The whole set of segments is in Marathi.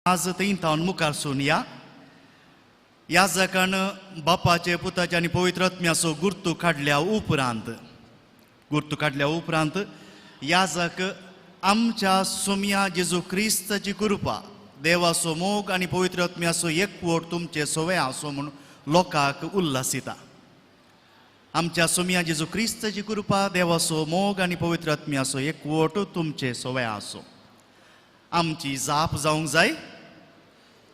आज थंय मुखार सुनया याजकान बापाचे पुताचे आनी पवित्र आत्म्याचो गुर्तू काडल्या उपरांत याजक आमच्या सोम्या जेजू क्रिस्ताची कृपा देवाचो मोग आनी पवित्र आत्म्याचो एकवट तुमचे सोवे आसो म्हूण लोकांक उल्हासिता. आमच्या सोम्या जेजू क्रिस्ताची कृपा देवाचो मोग आनी पवित्र आत्म्याचो एकवट तुमचे सोवे आसो. आमची जाप जावंक जाय,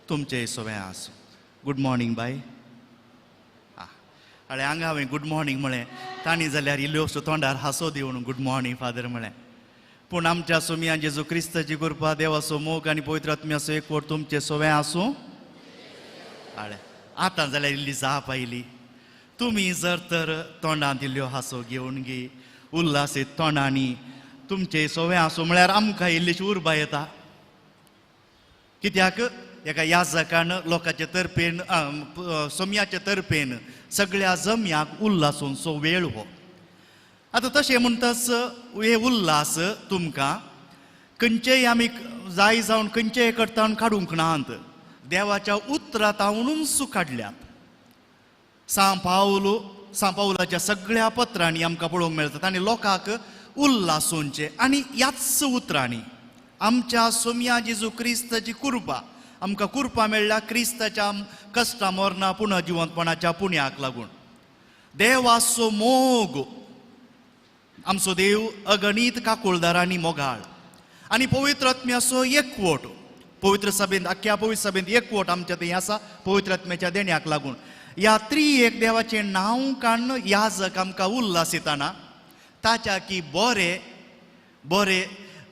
तुमचे सोवे आसो. Good morning bye. अळे हांगा हांवें गुड मॉर्निंग म्हळें, तांणी जाल्यार इल्लोसो तोंडार हांसो दिवन गुड मॉर्निंग फादर म्हळें. पूण आमच्या सोम्या जेजू क्रिस्ताची कृपा देवाचो मोग आनी पवित्र आत्म्याचो एकवट तुमचे सोवे आसूं. अळे आतां जाल्यार इल्ली जाप आयली. तुमी जर तर तोंडांत इल्ल्यो हांसो घेवन गे, उल्हासीत तोंडांनी तुमचे सोवे आसूं म्हळ्यार आमकां इल्लीशी उर्बा येता. कित्याक एका याजकान लोकांचे तर्फेन सोम्याचे तर्फेन सगळ्या जम्याक उल्हासूंचो वेळ हो. आतां तशें म्हणटाच हे उल्हास तुमकां खंयचेय आमी जाय जावन खंयचेय करतावन काडूंक नात. देवाच्या उतरांतावणूच काडल्यात. सांत पावलाच्या सगळ्या पत्रांनी आमकां पळोवंक मेळटात आनी लोकांक उल्हासूंचे. आनी ह्याच उतरांनी आमच्या सोम्या जेजू क्रिस्ताची कृपा आमकां कृपा मेळ्ळ्या क्रिस्ताच्या कश्टा मरणा पुनर्जिवंतपणाच्या पुण्याक लागून. देवाचो मोग आमचो देव अगणित काकुळदारांनी मोगाळ आनी पवित्र आत्म्याचो एकवट पवित्र सभेंत आख्या पवित्र सभेंत एकवट आमच्या थंय आसा पवित्र आत्म्याच्या देण्याक लागून. ह्या एक देवाचें नांव काडून याजक आमकां उल्हासिताना ताच्या की बरे बरे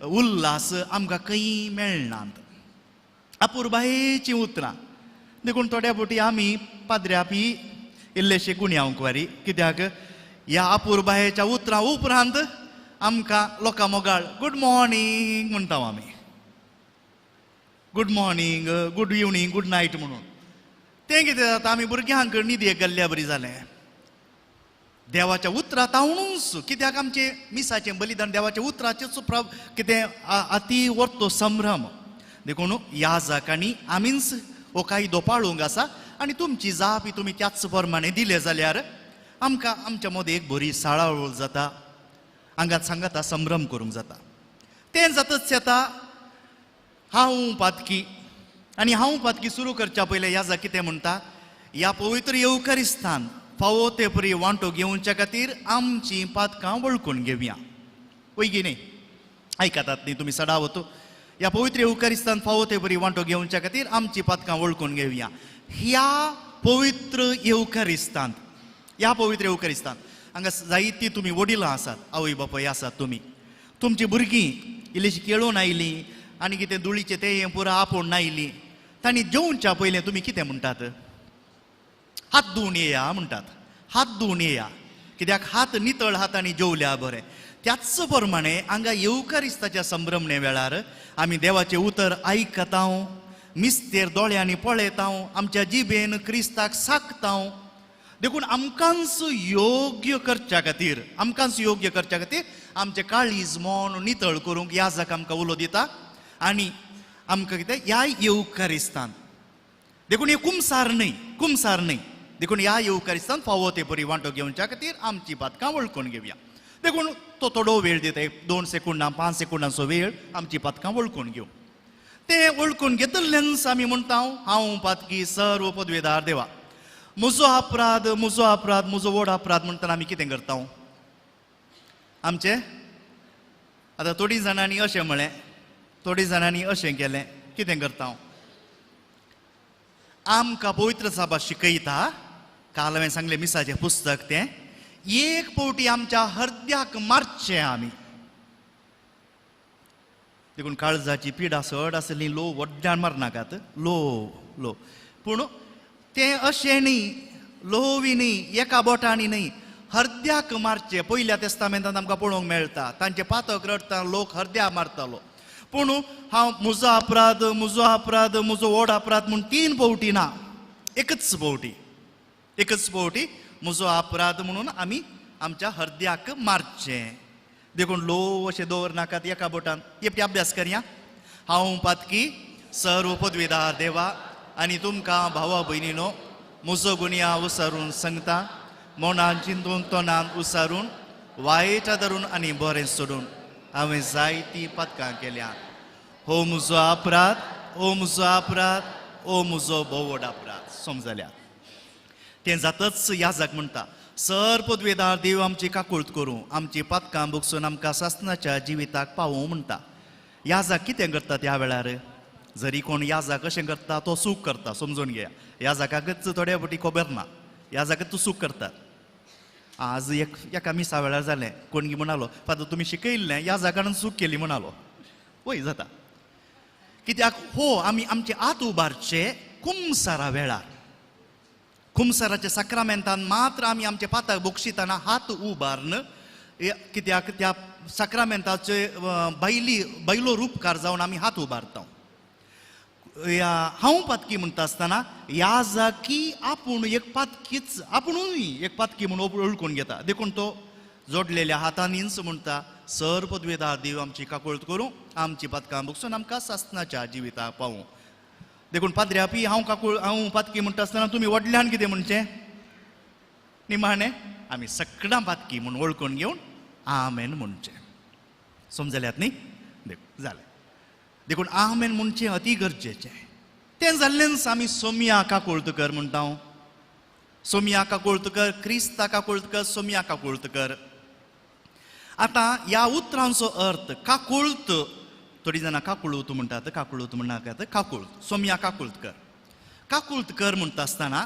उल्हास आमकां खंय मेळनात. अपुर्बायेचीं उतरां देखून थोड्या फावटी आमी पाद्र्यापी इल्लेशे गुण्यावंक वारी. कित्याक ह्या अपुर्बायेच्या उतरां उपरांत आमकां लोकां मोगाळ गुड मॉर्निंग म्हणटा आमी. Good morning, good evening, good night म्हणून. तें कितें जाता, आमी भुरग्यांक न्हिदेक गेल्ल्या बरी जालें. देवाच्या उतरां तावणूच कित्याक आमचे मिसाचें बलिदान देवाच्या उतराचेच कितें अती व्हरतो संभ्रम. देखून याजकांनी आमीच हो कायदो पाळूंक आसा आनी तुमची जाप ही तुमी त्याच प्रमाणे दिले जाल्यार आमकां आमच्या मदीं एक बरी साळावळ जाता. हांगाच सांगाता संभ्रम करूंक जाता. तें जाताच येता हांव पातकी. आनी हांव पातकी सुरू करच्या पयलें याजक कितें म्हणटा, ह्या पवित्र येवकारिस्तान फावो ते परी वांटो घेवच्या खातीर आमची पातकां वळखून घेवया. वैगी न्ही आयकतात न्ही तुमी सडावत. ह्या पवित्र येवकारिस्तान फावो ते परी वांटो घेवच्या खातीर आमची पातकां वळखून घेवया. ह्या पवित्र येवकारिस्तान हांगा जायतीं तुमी वडिलां आसात, आवय बापूय आसात. तुमची भुरगीं इल्लीशीं केळून आयलीं आनी कितें धुळीचें तें पुरो आपोवन आयलीं. तांणी जेवच्या पयलें तुमी कितें म्हणटात? हात धुवन येया म्हणटात. हात धुवन येया. कित्याक हात नितळ हातांनी जेवल्या बरें. त्याच प्रमाणे हांगा येवकारिस्ताच्या संभ्रमणे वेळार आमी देवाचें उतर आयकता, मिस्तेर दोळ्यांनी पळयता, आमच्या जिबेन क्रिस्ताक साकता. देखून आमकांच योग्य करच्या खातीर आमचें काळीज मन नितळ करूंक याजक आमकां उलो दिता. आनी आमकां कितें ह्या येवकारिस्तान देखून हे कुमसार न्हय. देखून ह्या येवकारिस्तान फावो ते परी वांटो घेवच्या खातीर आमची पातकां वळखून घेवया. देखून तो थोडो वेळ दिता, 2 सेकंदां 5 सेकंदांचो वेळ आमची पातकां वळखून घेवं. तें वळखून घेतलेंच आमी म्हणटा हांव पातकी सर्व पदवेदार देवा, म्हजो अपराध म्हजो व्हड अपराध म्हणटना आमी कितें करता? आमचें आतां थोडीं जाणांनी अशें म्हळें, थोडीं जाणांनी अशें केलें. कितें करता? आमकां पवित्र सभा शिकयता. काल हांवें सांगलें मिसाचें पुस्तक तें एक फावटी आमच्या हृदयाक मारचें आमी. देखून काळजाची पिडा चड आसली लो वड्ड्यान मारनाकात. लो पूण तें अशें न्ही, लोवी न्ही, एका बोटांनी न्ही, हृदयाक मारचें. पयल्या तेस्तामेंतांत आमकां पळोवंक मेळटा तांचे पातक रडटा लोक हृदयाक मारतालो. पूण हांव म्हजो अपराध म्हजो व्हड अपराध म्हूण 3 फावटी ना, एकच फावटी म्हजो अपराध म्हणून आमी आमच्या हृदयाक मारचें. देखून लो अशें दवरनाकात एका बोटान. एपटी अभ्यास करया. हांव पातकी सर्व पदवीदार देवा आनी तुमकां भावा भयणीनो म्हजो गुन्या उसारून सांगता मनान चिंतून तोंडान उसारून वायट धरून आनी बरें सोडून हांवें जायतीं पथकां केल्या हो म्हजो अपराध ओ म्हजो अपराध ओ म्हजो बोवड अपराध समजल्या तें जातच याजक म्हणटा सर पदवेदार देव आमची काकुळट करूं आमची पथकां भोगसून आमकां सासणाच्या जिविताक पावूं म्हणटा याजक कितें करता त्या वेळार जरी कोण याजक कशें करता तो सूख करता समजून घेया याजकाकच थोड्या फावटी खबर ना याजकाच तो सूख करतात आज एका मिसा वेळार जालें कोण म्हणालो फादर तुमी शिकयल्लें याजकान सूख केली म्हणालो वय जाता कित्याक हो आमी आमचे आत उबारचे कुमसारा वेळार कुमसाराच्या साक्रामेंतान मात्र आमी आमचे पाताक बोक्षिताना हात उबारन कित्याक त्या साक्रामेंताचे बैलो रूपकार जावन आमी हात उबारता हांव पातकी म्हणटा आसतना याजकी आपूण एक पातकीच आपुणूय एक पातकी म्हणून ओळखून घेता देखून तो जोडलेल्या हातांनीच म्हणटा सर पदवेदार देव आमची काकुळट करूं आमची पथकां भोगसून आमकां सासणाच्या जिविताक पावूं देखून पाद्र्यापी हांव पातकी म्हणटा आसतना तुमी व्हडल्यान कितें म्हणचें निमाणें आमी सगळ्यां पातकी म्हणून ओळखून घेवन आमेन म्हणचें समजल्यात न्ही जालें देखून आमेन म्हणचें अति गरजेचें तें जाल्लेंच आमी सोम्या काकुळट कर म्हणटा सोम्या काकुळट कर क्रिस्ता काकुळट कर सोम्या काकुळट कर आतां ह्या उतरांचो अर्थ काकुळट थोडी जाणां काकुळूत म्हणटात काकुळूत म्हणनाकात काकुळट सोम्या काकुळट कर काकुळट कर म्हणटा आसतना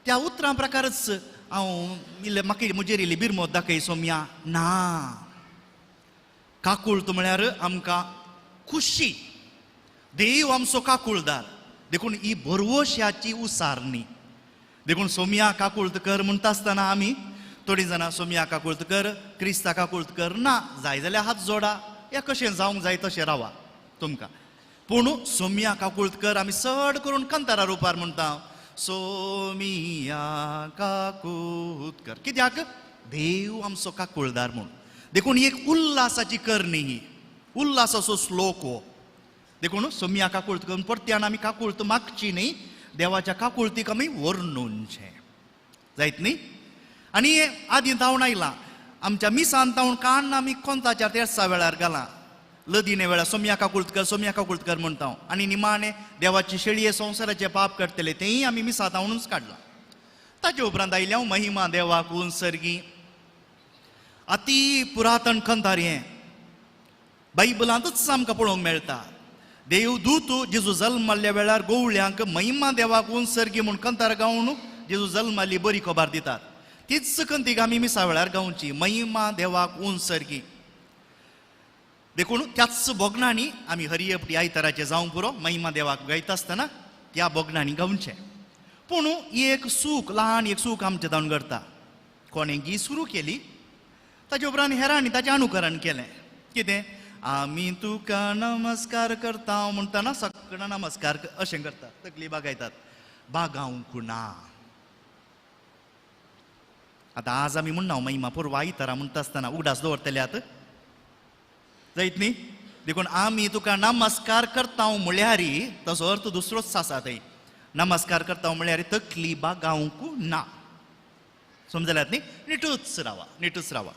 त्या उतरां प्रकारच हांव म्हाका म्हजेर इल्ली बिरमोत दाखय सोम्या ना काकुळट म्हळ्यार आमकां खुशी देव आमचो काकुळदार देखून ही भरवश्याची उसारणी देखून सोम्या काकुळट कर म्हणटा आसतना आमी थोडी जाणां सोम्या काकुळट कर क्रिस्ता काकुळट कर ना जाय जाल्यार हात जोडा या कशें जावंक जाय तशें रावा तुमकां पूण सोम्या काकुळट कर आमी चड करून कांतारा रुपार म्हणटा सोमिया काकुळट कर कित्याक देव आमचो काकुळदार म्हूण देखून ही एक उल्हासाची करणी ही उल्हासाचो श्लोक हो देखून सोम्या काकुळट करून परत्यान आमी काकुळट मागची न्ही देवाच्या काकुळटीक आमी वर्णुनचें जायत न्ही आनी आदीं जावन आयलां आमच्या मिसान तावन काण आमी कोंताच्या तेर्सा वेळार घालां लदिने वेळार सोम्या काकुळट कर म्हणटा हांव आनी निमाणें देवाची शेळये संवसाराचे पाप करतले तेंय आमी मिसा तावनूच काडलां ताचे उपरांत आयले हांव महिमा देवाक उंसर्गी अति पुरातन खंतार हें बायबलांतच आमकां पळोवंक मेळटा देव दूत जेजू जल्माल्या वेळार गोवळ्यांक महिमा देवाक उंसर्गी म्हूण कंतार गावन जेजू जल्माली बरी खबर दितात तीच कंतीक आमी मिसा वेळार गावची महिमा देवाक उंसर्गी देखून त्याच बोगणांनी आमी हरियपटी आयताराचे जावं पुरो महिमा देवाक गायता आसतना त्या बोगणांनी गावचें पूण ही एक सूख ल्हान एक सूख आमचे जावन करता कोणें गी सुरू केली ताचे उपरांत हेरांनी ताचें अनुकरण केलें कितें आमी तुका नमस्कार करता म्हणटाना सगळां नमस्कार अशें करतात तकली बागायतात बागावंक ना आतां आज आमी म्हणना महिमा पुरवा आयतारा म्हणटा आसतना उगडास दवरतल्यात जायत न्ही देखून आमी तुका नमस्कार करता म्हळ्यार ताचो अर्थ दुसरोच आसा थंय नमस्कार करता म्हळ्यार तकली बागावंक ना समजल्यात न्ही नीटूच रावा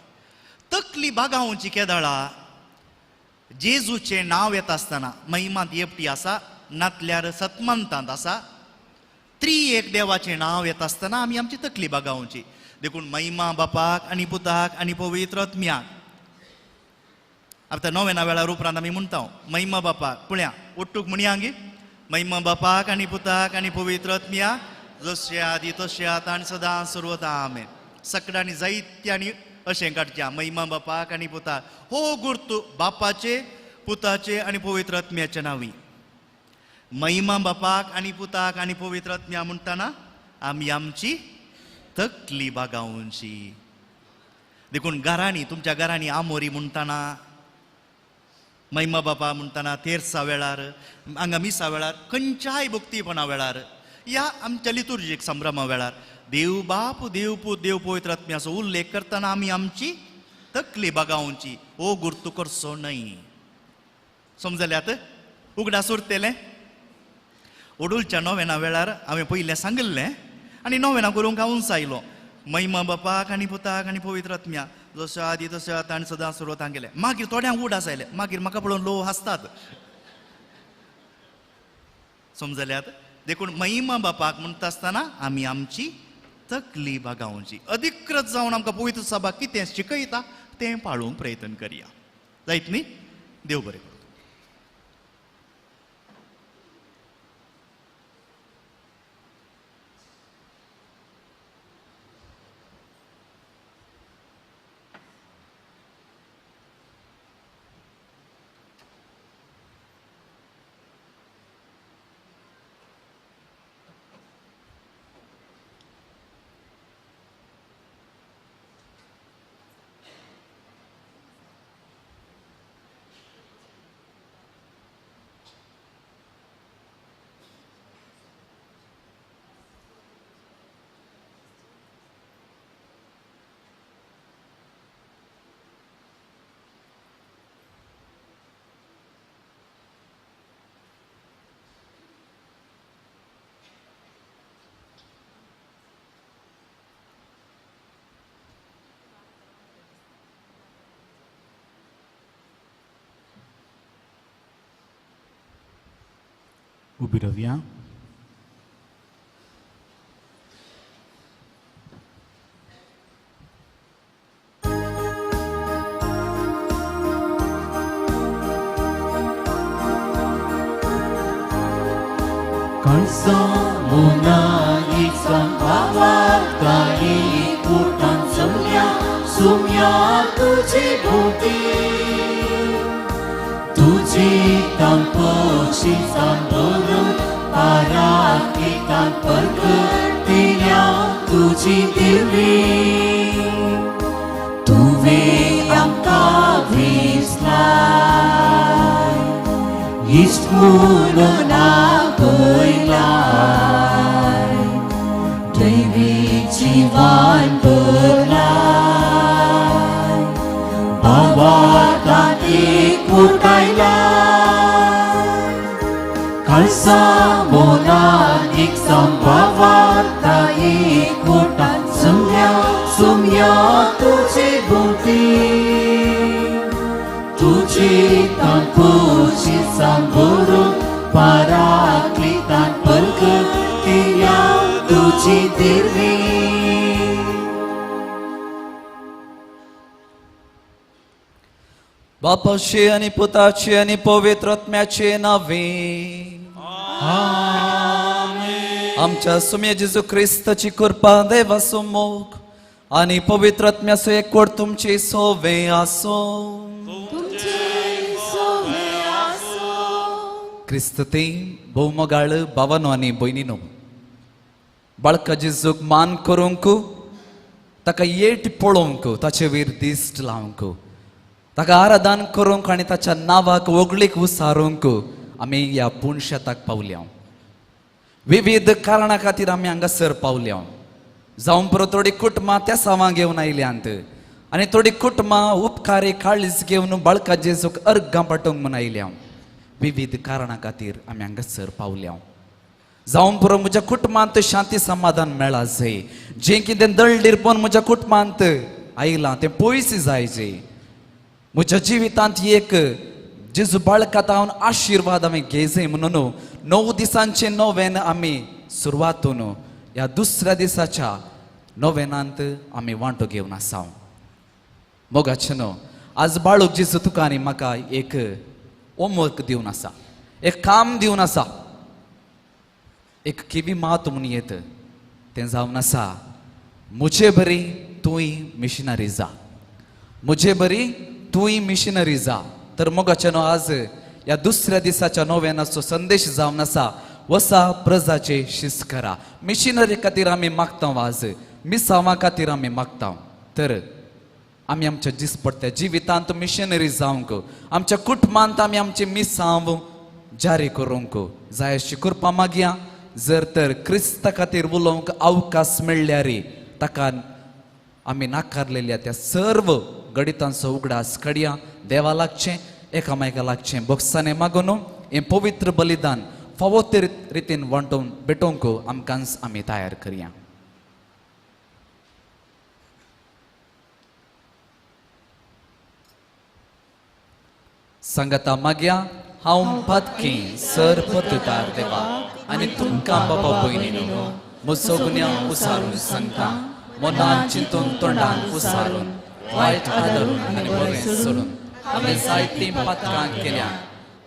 तकली बागावची केदाळा जेजूचें नांव येता आसतना महिमांत येपटी आसा नातल्यार सतमंतांत आसा एक देवाचें नांव येता आसतना आमी आमची तकली बागावची देखून महिमा बापाक आनी पुताक आनी पवित्र आत्म्याक आतां नव्या वेळार उपरांत आमी म्हणटा महिमा बापाक पळया ओट्टूक म्हणया गे महिमा बापाक आनी पुताक आनी पवित्र आत्म्याक जशें आदी तशें आतां आनी सदां सर्वदा आमेन सगळ्यांनी जायत्यांनी अशें काडचें महिमा बापाक आनी पुताक हो गुर्त बापाचे पुताचे आनी पवित्र आत्म्याचे नांवी महिमा बापाक आनी पुताक आनी पवित्र आत्म्या म्हणटाना आमी आमची तकली बागावची देखून घरांनी तुमच्या घरांनी आमोरी म्हणटाना महिमा बापा म्हणटाना तेर्सा वेळार हांगा मिसा वेळार खंयच्याय भक्तीपणा वेळार या आमच्या लितुर्जीक संभ्रमा वेळार देव बाप देव पूत देव पवित्र आत्म्याचो उल्लेख करतना आमी आमची तकली बागावची हो गुर्तू करचो न्हय समजल्यात उगडास उरतेलें ओडूलच्या नोवेना वेळार हांवें पयलें सांगिल्लें आनी नोवेना करूंक हांव उंच आयलो. महिमा बापाक आनी पुताक आनी पवित्र आत्म्या जशें आदी तशें आतां आनी सदां सुरवात गेलें. मागीर थोड्यांक उडास आयले. मागीर म्हाका पळोवन लोक हांसतात. समजल्यात. देखून महिमा बापाक म्हणटा आसतना आमी आमची तकली बागावची. अधिकृत जावन आमकां पवित्र सभा कितें शिकयता तें पाळूंक प्रयत्न करया. जायत न्ही. देव बरें करूं. उभी राहूया. Kalsa munagi संभावात काही कुटान सुम्या तुझी भोवती तुझी तांपोशी सांभरून आराकितान परगतिल्या तुझी दिवी तुवे आमकां वेसलाय इश्ट म्हणून आपयलाय दैवी जीवन भरलाय भावार्थान एकवटायलाय खालसा मोनानीक संभावार्थ एकवटान सुम्या तुझे भोवती तुझी तांपोशी सांभरून पाराक्लितान परगतिल्या तुझी दिवी बापाचे आणि पुताचे आणि पवित्र आत्म्याचे नावे आमच्या सुम्य जेजू ख्रिस्ताची कृपा देवाचो मोग आणि पवित्र आत्म्याचो एकवट तुमचे सोवे आसो. क्रिस्त ते भौमगाळ भावानो आनी भयणीनो बाळका जेजूक मान करूंक ताका येट पळोवंक ताचे वयर दिश्ट लावंक ताका आराधन करूंक आनी ताच्या नांवाक वगळीक उसारूंक आमी ह्या पुणशेताक पावल्या. विविध कारणां खातीर आमी हांगासर पावल्या. जावं पुरो थोडी कुटुंबां त्या सावां घेवन आयल्यांत आनी थोडी कुटुंबां उपकारी काळीज घेवन बाळका जेजूक अर्गां पाठोवंक म्हूण आयल्या. विविध कारणां खातीर आमी हांगासर पावल्या. जावं पुरो म्हज्या कुटुंबांत शांती समाधान मेळा जाय. जें कितें दळदिरपण म्हज्या कुटुंबांत आयलां तें पयस जायचें. म्हज्या जिवितांत एक जेजू बाळकांत हांव आशिर्वाद आमी घेयचें म्हणून 9 दिसांचें नोवेन आमी सुरवातून ह्या दुसऱ्या दिसाच्या नोवेनांत आमी वांटो घेवन आसा. मोगाचें न्हू आज बाळूक जेजू तुका आनी म्हाका एक होमवर्क दिवन आसा, एक काम दिवन आसा. एक किवी मात म्हणून येत तें जावन आसा मुझे बरी तूंय मिशनरी जा, मुझे बरी तूंय मिशनरी जा. तर मोगाचें न्हू आज ह्या दुसऱ्या दिसाच्या नोवेनाचो संदेश जावन आसा वसा प्रजाचे शिस्त करा. मिशनरी खातीर आमी मागता आज, मिसांवां खातीर आमी मागता. तर आमी आमच्या दिसपट्ट्या जिवितांत मिशनरी जावंक आमच्या कुटुंबांत आमी आमचे मिसांव जारी करूंक जाय अशी कृपा मागया. जर तर क्रिस्ता खातीर उलोवंक अवकाश मेळ्ळ्यार ताका आमी नाकारलेल्या त्या सर्व गणितांचो उगडास काडया. देवा लागचें एकामेका लागचें बोक्साने मागून हे पवित्र बलिदान फावो ते रितीन वांटून भेटोवंक आमकांच आमी तयार करया. सांगाता मागया हांव पातकी सर पतकार देवा आनी तुमकां बाबा भयणीनो म्हजो गुन्यांव उसारून सांगता मनान चिंतून तोंडान उसारून वायट आदरून आनी बरें सोडून हांवें जायतीं पातकां केल्या.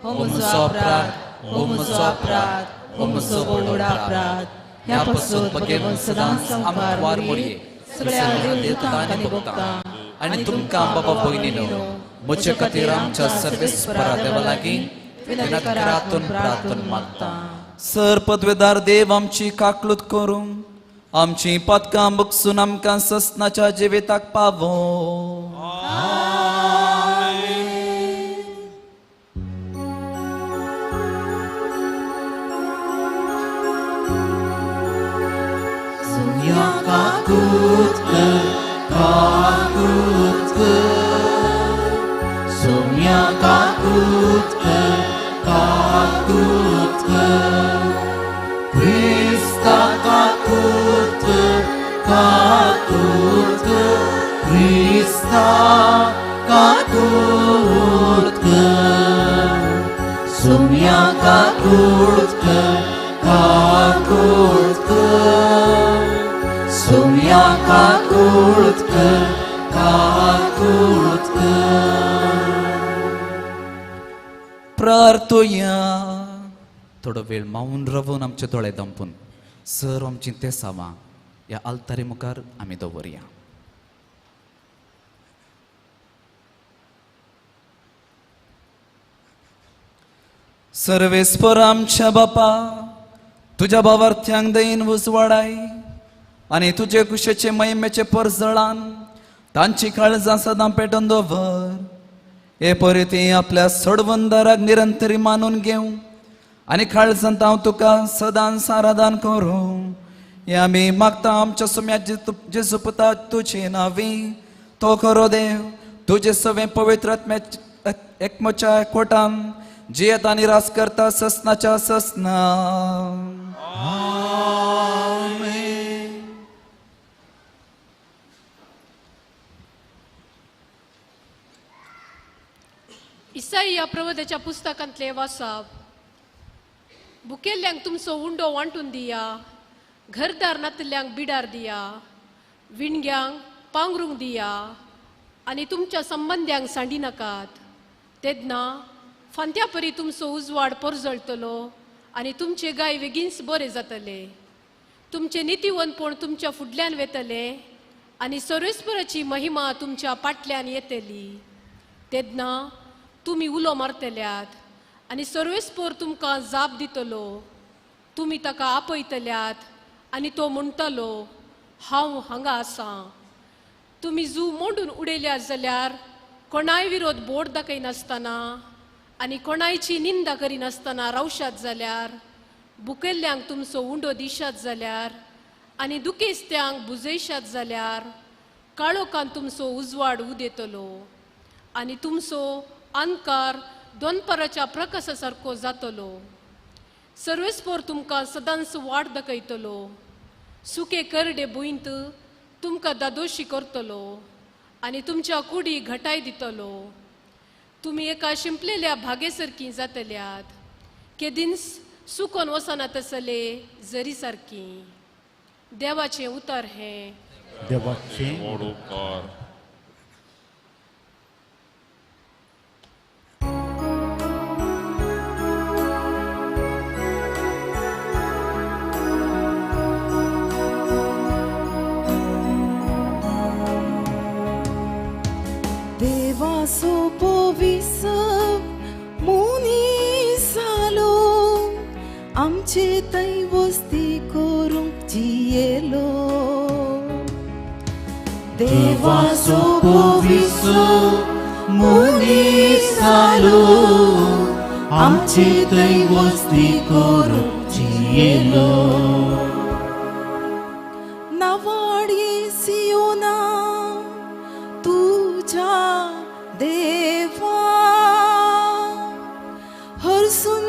हो म्हजो अपराध, हो म्हजो अपराध, हो म्हजो व्हड अपराध. ह्या पासून बगेन सदांच आमकां वार मोरये सगळ्या देवतांनी भोगता आनी तुमकां बाबा भयणीनो म्हजे खातीर आमच्या सर्वेस्परा देवा लागीं विनंती प्रार्थना मागता. सर पदवेदार देव आमची काकलूत करूं आमची पातकां बगसून आमकां ससनाच्या जिविताक पावो. प्रार्थोया. थोडो वेळ मावून रावून आमचे दोळे दंपून सर आमची ते सावा ह्या आल्तारी मुखार आमी दवरया. सर्वेस्पर आमच्या बापा तुझ्या भावार्थ्यांक देईन उजवाडाय आनी तुजे कुशेचे महिमेचे परजळान तांची काळजां सदां पेटोवन दवर. हे परी आपल्या सोडवंदाराक निरंतरी मानून घेवं आनी काळजांत हांव तुका सदां सारादान करूं. हे आमी मागता आमच्या सुम्या जेजू पुता तुजे नावी. तो खरो देव तुजे सवे पवित्र आत्म्याच्या एकमच्या कोटान जियेत आनी रास करता ससनाच्या ससना. इसाईया प्रवक्त्याच्या पुस्तकांतले वाचप. भुकेल्ल्यांक तुमचो उंडो वांटून दिया, घरदार नातल्यांक बिडार दिया, विणग्यांक पांघरूंक दिया आनी तुमच्या संबंद्यांक सांडी नाकात. तेदना फांत्या परी तुमचो उजवाड परजळटलो आनी तुमचे गाय बेगीनच बरे जातले. तुमचे नितीवंतपण तुमच्या फुडल्यान वेतले आनी सर्वेस्पराची महिमा तुमच्या पाटल्यान येतली. तेदना तुमी उलो मारतल्यात आनी सर्वेस्पर तुमकां जाप दितलो. तुमी ताका आपयतल्यात आनी तो म्हणटलो हांव हांगा आसां. तुमी जू मोडून उडयल्यात जाल्यार कोणाय विरोध बोड दाखयनासतना आनी कोणायची निंदा करिनासतना रावशात जाल्यार, भुकेल्ल्यांक तुमचो उंडो दिशात जाल्यार आनी दुखेस्त्यांक बुजयशात जाल्यार काळोखान तुमचो उजवाड उदेतलो आनी तुमचो अंधकार दोनपराच्या प्रकाशा सारको जातलो. सर्वेस्पर तुमकां सदांच वाट दाखयतलो. सुके करडे भुंयत तुमकां दादोशी करतलो आनी तुमच्या कुडी घटाय दितलो. तुमी एका शिंपलेल्या भागे सारकी जातल्यात, केदींस सुकोन वसना तसले जरी सारकी. देवाचें उतर हें. देवाचे सोपोविसप मुनिसालो आमचे थंय वस्ती करूंक जियेलो. देवा सोपोविसप मुनिसालो आमचे थंय वस्ती करूंक जियेलो. नावाडी सियोना तुझ्या देवा हरसून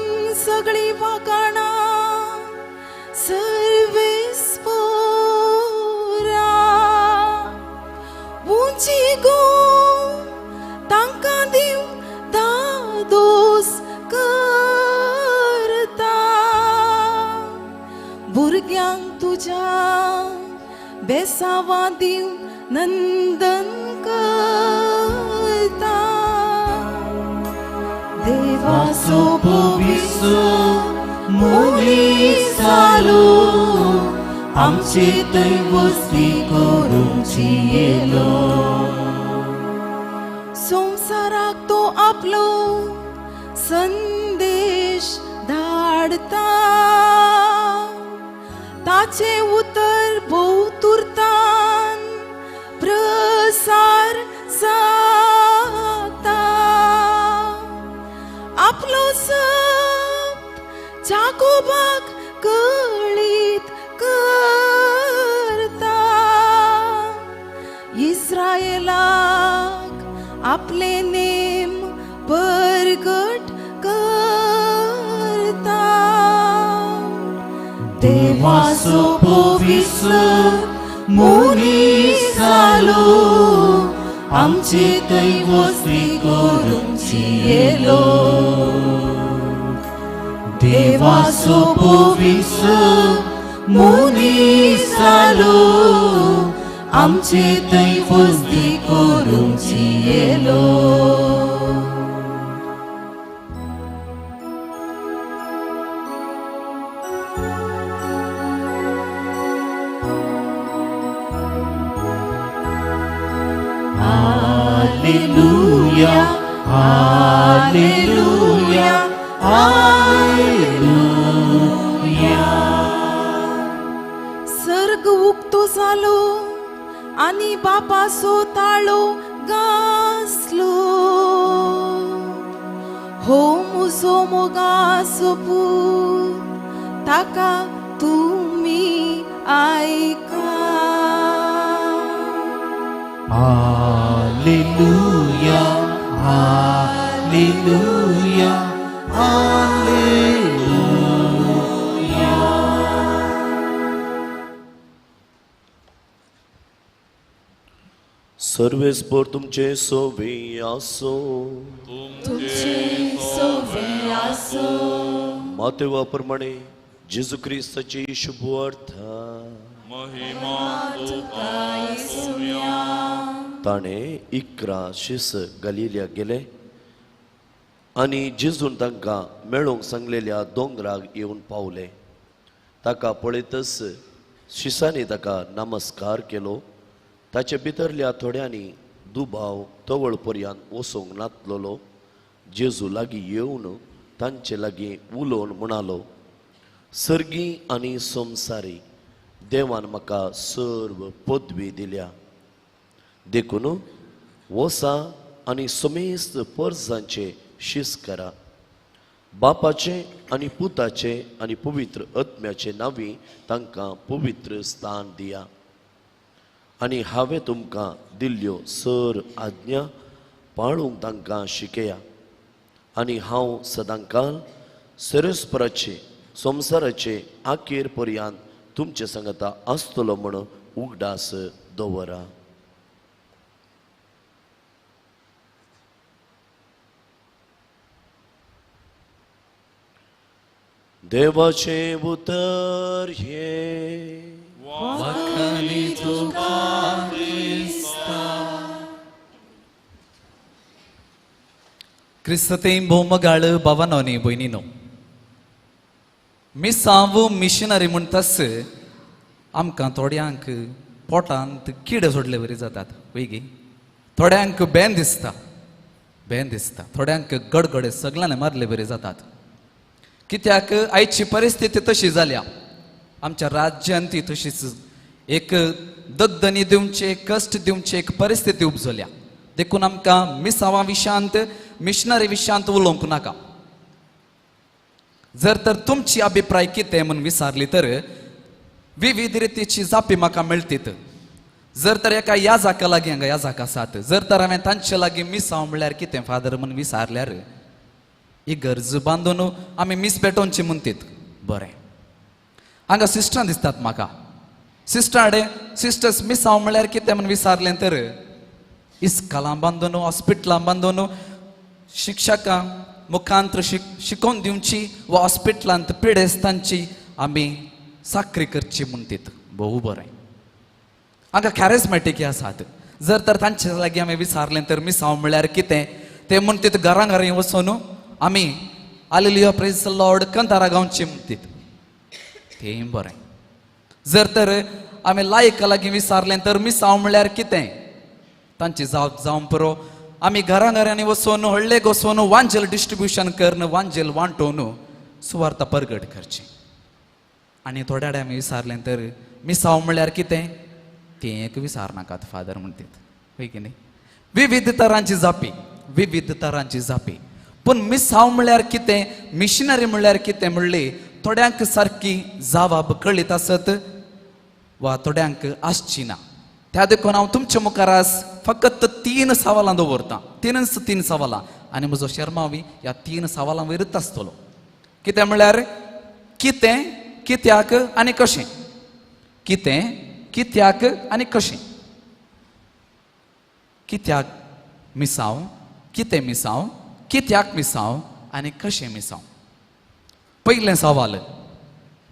भुरग्यांक तुझ्या बेसावा दिव नंदन करता देवाचो भविष्य मनीस जालो आमचे थंय वस्ती करूंची येलो संसाराक तो आपलो संदेश धाडता ताचे उतर भोवतुर्तान प्रसार जाता आपलो सप जाकोबाक कळीत करता इस्रायेलाक आपले नेम परगट करता देवाचो भविष्य मनीस जालो आमचे थंय वस्ती करूंची येलो देवाचो भविष्य मनीस जालो आमचे थंय वस्ती करूंची येलो Hallelujah, Hallelujah, Hallelujah. सर्ग उक्तो जालो आनी बापाचो ताळो गासलो हो मुजो मोगाचो पूत ताका तुमी आयका Hallelujah, Hallelujah, Hallelujah. सर्वेस्पर तुमचे सोवे आसो मातेवा प्रमाणे जेजू क्रिस्ताची शुभ अर्था ताणे 11 शिस गलिल्या गेले आनी जेजून तांकां मेळोंक सांगलेल्या दोंगराक येवन पावले ताका पळयतच शिसांनी ताका नमस्कार केलो ताचे भितरल्या थोड्यांनी दुबाव तवळ पर्यंत वचोंक नातलोलो जेजू लागीं येवन तांचे लागीं उलोवन म्हणालो सर्गी आनी संवसारी देवान म्हाका सर्व पदवी दिल्या देखून वसा आनी समेस्त परजांचे शीस करा बापाचे आनी पुताचे आनी पवित्र आत्म्याचे नांवी तांकां पवित्र स्थान दिया आनी हांवें तुमकां दिल्ल्यो सर आज्ञा पाळूंक तांकां शिकया आनी हांव सदांकाल सेरेस्पराचे संवसाराचे आखेर पर्यंत तुमचे सांगता आसतलो म्हण उगडास दवरा देवाचे उतर हे क्रिस्तते भौमगाळ भवनांनी भयणीनो मिसांव मिशनरी म्हणटास आमकां थोड्यांक पोटांत किडे सोडले बरी जातात वेगी थोड्यांक बेन दिसता थोड्यांक गडगडे सगळ्यांनी मारले बरे जातात कित्याक आयची परिस्थिती तशी जाल्या आमच्या राज्यांत ती तशीच एक दद्दनी दिवचे कश्ट दिवचे एक परिस्थिती उपजल्या देखून आमकां मिसांवा विशांत मिशनरी विशांत उलोवंक नाका जर तर तुमची अभिप्राय कितें म्हूण विचारली तर विविध रितीची जापी म्हाका मेळटीत जर तर एका याजाका लागीं हांगा याजाक आसात जर तर हांवें तांचे लागीं मिसांव म्हळ्यार कितें फादर म्हूण विचारल्यार इगर्ज बांदून आमी मीस पेटोवची म्हणटीत बरें हांगा सिस्टरां दिसतात म्हाका सिस्टराडे सिस्टर्स मिसांव म्हळ्यार कितें म्हूण विचारलें तर इस्कॉलां बांदून हॉस्पिटलां बांदून शिक्षकां मुखांत्र शिकोवन दिवची वा हॉस्पिटलांत पिडेस्तांची आमी साखरी करची म्हणटीत भोव बरें हांगा कॅरिझमॅटीक आसात जर तर तांचे लागीं आमी विचारलें तर मिसांव म्हळ्यार कितें ते म्हणटीत घरां घरां वचून आमी हालेलुया प्रेज द लॉर्ड कंतारां गावची म्हणटीत तेंय बरें जर तर आमी लायका लागीं विचारलें तर मिसांव म्हळ्यार कितें तांची जावं पुरो आमी घरां घरांनी वचून व्हडले वचून वांजेल डिस्ट्रिब्युशन करून वांजेल वांटून सुवार्ता परगट करची आनी थोड्या आमी विचारलें तर मिसांव म्हळ्यार कितें तें एक विचारनाकात फादर म्हणटात होय की न्ही विविध तरांची जापी पूण मिसांव म्हळ्यार कितें मिशनरी म्हळ्यार कितें म्हणली थोड्यांक सारकी जावाब कळीत आसत वा थोड्यांक आसची ना त्या देखून हांव तुमच्या मुखार आज फकत 3 सवालां दवरतां 3 सवालां आनी म्हजो शर्मावी ह्या 3 सवालां वयरच आसतलो कितें म्हळ्यार कितें कित्याक आनी कशें कितें कित्याक आनी कशें कित्याक मिसांव कितें मिसांव कित्याक मिसांव आनी कशें मिसांव पयलें सवाल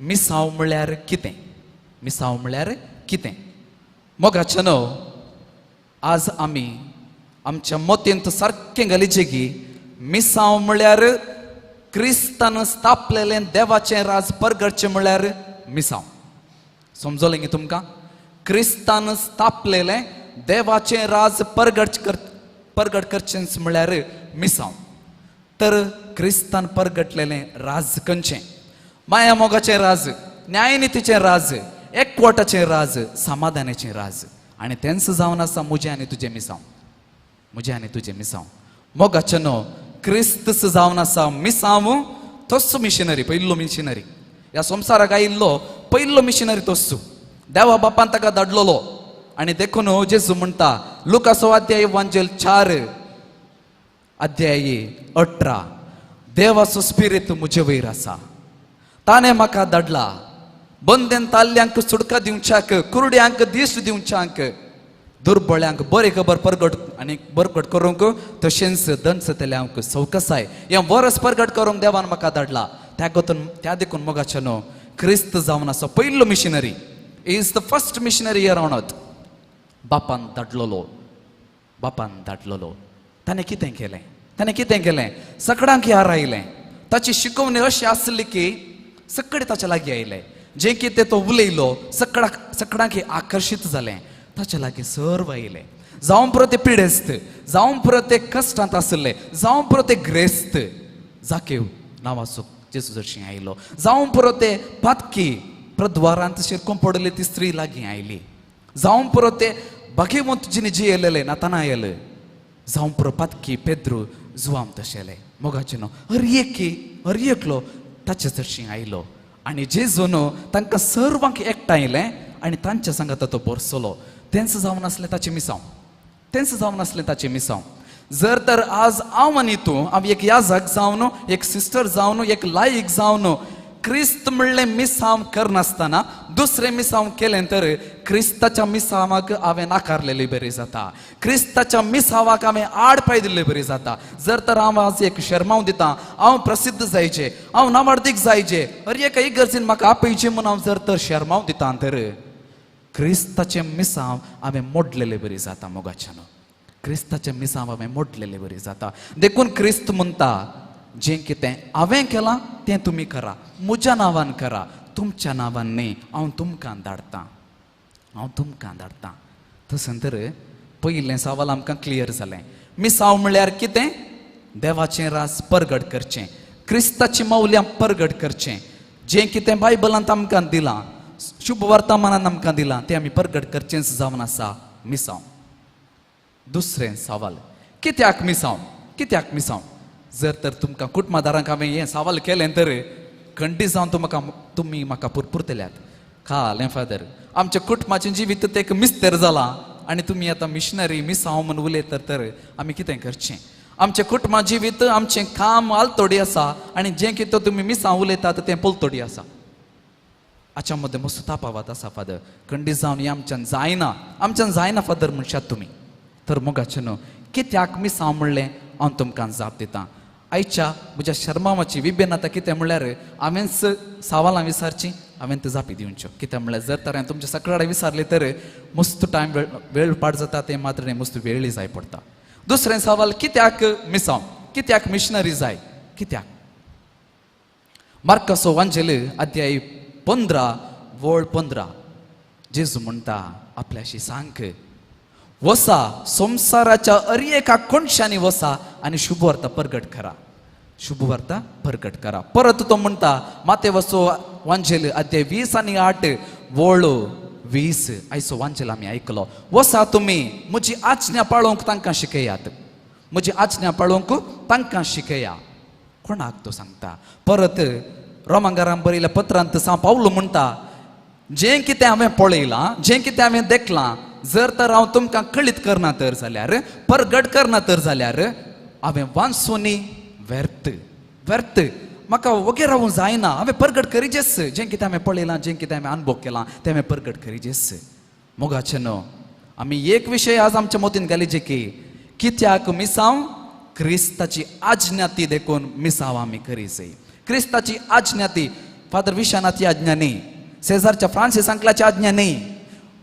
मिसांव म्हळ्यार कितें मिसांव म्हळ्यार कितें मोगाचें न्हू आज आमी आमच्या मोतींत सारकें घालीचें की मिसांव म्हळ्यार क्रिस्तान स्थापलेलें देवाचें राज परगटचें म्हळ्यार मिसांव समजलें न्ही तुमकां क्रिस्तान स्थापलेलें देवाचें राज परगट करचें म्हळ्यार मिसांव तर क्रिस्तान परगटलेलें राज खंयचें माया मोगाचें राज न्यायनितीचें राज एकवटाचें राज समाधानाचें राज आनी तेंच जावन आसा म्हजें आनी तुजें मिसांव म्हजें आनी तुजें मिसांव मोगाचें न्हू क्रिस्त जावन आसा मिसांव तोच मिशनरी पयलो मिशनरी ह्या संवसाराक आयिल्लो पयलो मिशनरी तोच देवा बापान ताका धाडलोलो आनी देखून जेजू म्हणटा लुकासो अध्याय वांजेल 4 अध्याय 18 देवाचो स्पिरीट म्हजे वयर आसा ताणें म्हाका धाडला बंदेन ताल्ल्यांक सुडका दिवच्याक कुरड्यांक दिश्ट दिवच्याक दुर्बळ्यांक बरी खबर परगट करूंक तशेंच दंडसतल्यांक सवकसाय हें वरस परगट करूंक देवान म्हाका धाडला त्या देखून मोगाचें न्हू क्रिस्त जावन आसा पयलो missionary is the first missionary here on earth बापान धाडलोलो ताणें कितें केलें सगळ्यांक यार आयलें ताची शिकवणी अशी आसली की सगळे ताच्या लागीं आयले जें कितें तो उलयलो सगळ्यांक आकर्शीत जालें ताचे लागीं सर्व आयले जावं पुरो ते पिडेस्त जावं पुरो ते कश्टांत आसले जावं पुरो ते ग्रेस्त जाकेव नांवाचो जेजू जरशी आयलो जावं पुरो ते पातकी प्रद्वारांत शिरकून पडले ती स्त्री लागीं आयली जावं पुरो ते भाग्यवंत जिने जी येलेले नातानायल जावं पुरो पातकी पेद्रू जुवाम तशेले मोगाचें न्हू हर एकलो ताचे जरशी आयलो आनी जेजून तांकां सर्वांक एकठांयलें आनी तांच्या सांगात तो बरसलो तेंच जावन आसलें ताचें मिसांव जर तर आज हांव आनी तूं हांव एक याजक जावन एक सिस्टर जावन एक लायक जावन क्रिस्त म्हणलें मिसांव करनासतना दुसरें मिसांव केलें तर क्रिस्ताच्या मिसांवाक हांवें नाकारलेलें बरें जाता क्रिस्ताच्या मिसांवाक हांवें आडपाय दिल्लें बरें जाता जर तर हांव आज एक शर्माव दितां हांव प्रसिद्ध जायचें हांव नावार्थीक जायचें अरे एका इगर्जेन म्हाका आपयचें म्हूण हांव जर तर शर्माव दितां तर क्रिस्ताचें मिसांव हांवें मोडलेलें बरें जाता मोगाचें न्हू क्रिस्ताचें मिसांव हांवें मोडलेलें बरें जाता देखून क्रिस्त म्हणटा जें कितें हांवें केलां तें तुमी करा म्हज्या नांवान करा तुमच्या नांवान न्ही हांव तुमकां धाडटां तशें तर पयलें सवाल आमकां क्लियर जालें मिसांव म्हळ्यार कितें देवाचें राज परगट करचें क्रिस्ताची मौल्यां परगट करचें जें कितें बायबलांत आमकां दिलां शुभ वर्तमानान आमकां दिलां तें आमी परगट करचेंच जावन आसा मिसांव दुसरें सवाल कित्याक मिसांव जर तर तुमकां कुटुंबादारांक हांवें हें सवाल केलें तर खंडी जावन तुमी म्हाका पुरपुरतल्यात खालें फादर आमच्या कुटुंबाचें जिवीत तें मिस्तेर जालां आनी तुमी आतां मिशनरी मिसांव म्हूण उलयतात तर आमी कितें करचें आमचें कुटुंबा जिवीत आमचें काम आलतोडी आसा आनी जें कितें तुमी मिसांव उलयतात तें पोलतोडी आसा हाच्या मदें मस्त तापावत आसा फादर खंडी जावन हें आमच्यान जायना फादर म्हणशात तुमी तर मोगाचें न्हू कित्याक मिसांव म्हणलें हांव तुमकां जाप दितां आयच्या म्हज्या शर्मावाची विबेन आतां कितें म्हणल्यार हांवेंच सवालां विचारची हांवें ती जापी दिवच्यो कित्याक म्हणल्यार जर तर हांवें तुमच्या सगळ्या विचारले तर मस्त टायम वेळ पाड जाता ते मात्र न्ही मस्त वेळी जाय पडटा दुसरें सवाल कित्याक मिसांव कित्याक मिशनरी जाय कित्याक मार्काचो वांजेल अध्याय 15 वळ 15 जेजू म्हणटा आपल्याशी सांग वसा संसाराच्या एका कोणशांनी वसा आणि शुभवार्ता प्रगट करा शुभवार्ता प्रगट करा परत तो म्हणटा मातेवाचो वांजेल अध्याय 20 आणि 8 वळ 20 आयचो वांजेल आमी आयकलो वसा तुमी म्हजी आज्ञा पाळोवंक तांकां शिकयात म्हजी आज्ञा पाळोवंक तांकां शिकया कोणाक तो सांगता परत रोमांकारांक बरयल्या पत्रांत सांव पावलो म्हणटा जें कितें हांवें पळयलां जें कितें हांवें देखलां जर तर हांव तुमकां कळीत करना तर जाल्यार प्रगट करना तर जाल्यार हांवें वाचूनी व्यर्थ व्यर्थ म्हाका वगे रावूंक जायना हांवें प्रगट करीचेच जें कितें हांवें पळयलां जें कितें हांवें अनुभव केलां तें हांवें प्रगट करीचेच मोगाचें न्हू आमी एक विशय आज आमच्या मोतीन घालीचे की कित्याक मिसांव क्रिस्ताची आज्ञा ती देखून मिसांव आमी करीचे क्रिस्ताची आज्ञा ती फादर विशानाची आज्ञा न्ही सेजारच्या फ्रांसिसांकलाची आज्ञा न्ही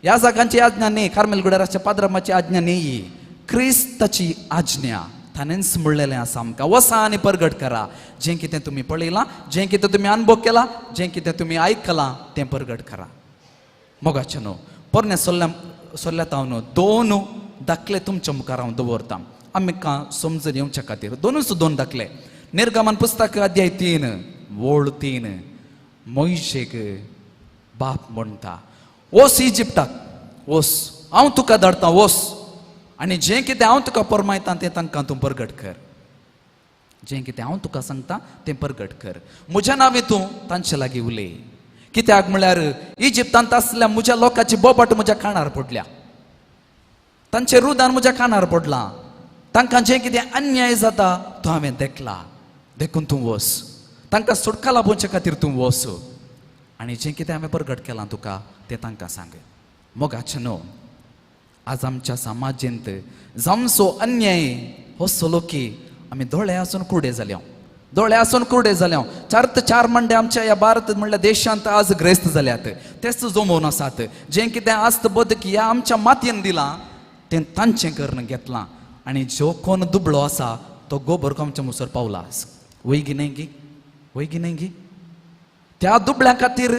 ह्या जागांची आज्ञा न्ही कार्मेल पाद्रमाची आज्ञा न्ही क्रिस्ताची आज्ञा ताणेंच म्हणलेलें आसा आमकां वसा आनी प्रगट करा जें कितें तुमी पळयलां जें कितें तुमी अनुभव केलां जें कितें तुमी आयकलां तें प्रगट करा मोगाचें न्हू पोरणे सोल्ल्यात हांव न्हू दोन दाखले तुमच्या मुखार हांव दवरतां आमकां समजून येवच्या खातीर दोन दाखले निर्गमन पुस्तक अध्याय 3 वळ 3 मोयशेक बाप म्हणटा वोस इजिप्टाक वोस हांव तुका धाडटां वोस आनी जें कितें हांव तुका परमायतां तें तांकां तूं प्रगट कर जें कितें हांव तुका सांगता तें प्रगट कर म्हज्या नांवे तूं तांचे लागीं उलय कित्याक म्हळ्यार इजिप्तांत आसल्या म्हज्या लोकांची बोबाट म्हज्या कानार पडल्या तांचें रुदान म्हज्या कानार पडलां तांकां जें कितें अन्याय जाता तो हांवें देखला देखून तूं वच तांकां सुटका लाभोवचे खातीर तूं वच आनी जें कितें हांवें प्रगट केलां तुका तें तांकां सांग मोगाचें न्हू आज आमच्या समाजेंत जामचो अन्याय हो चलो की आमी दोळे आसून कुर्डे जाल्या चार मंडे आमच्या ह्या भारत म्हणल्या देशांत आज ग्रेस्त जाल्यात तेच जमोवन आसात जें कितें आस्त बदक ह्या आमच्या मातयेन दिलां तें तांचें करून घेतलां आनी जो कोण दुबळो आसा तो गोबर आमच्या मुसर पावला वयगी गी त्या दुबळ्या खातीर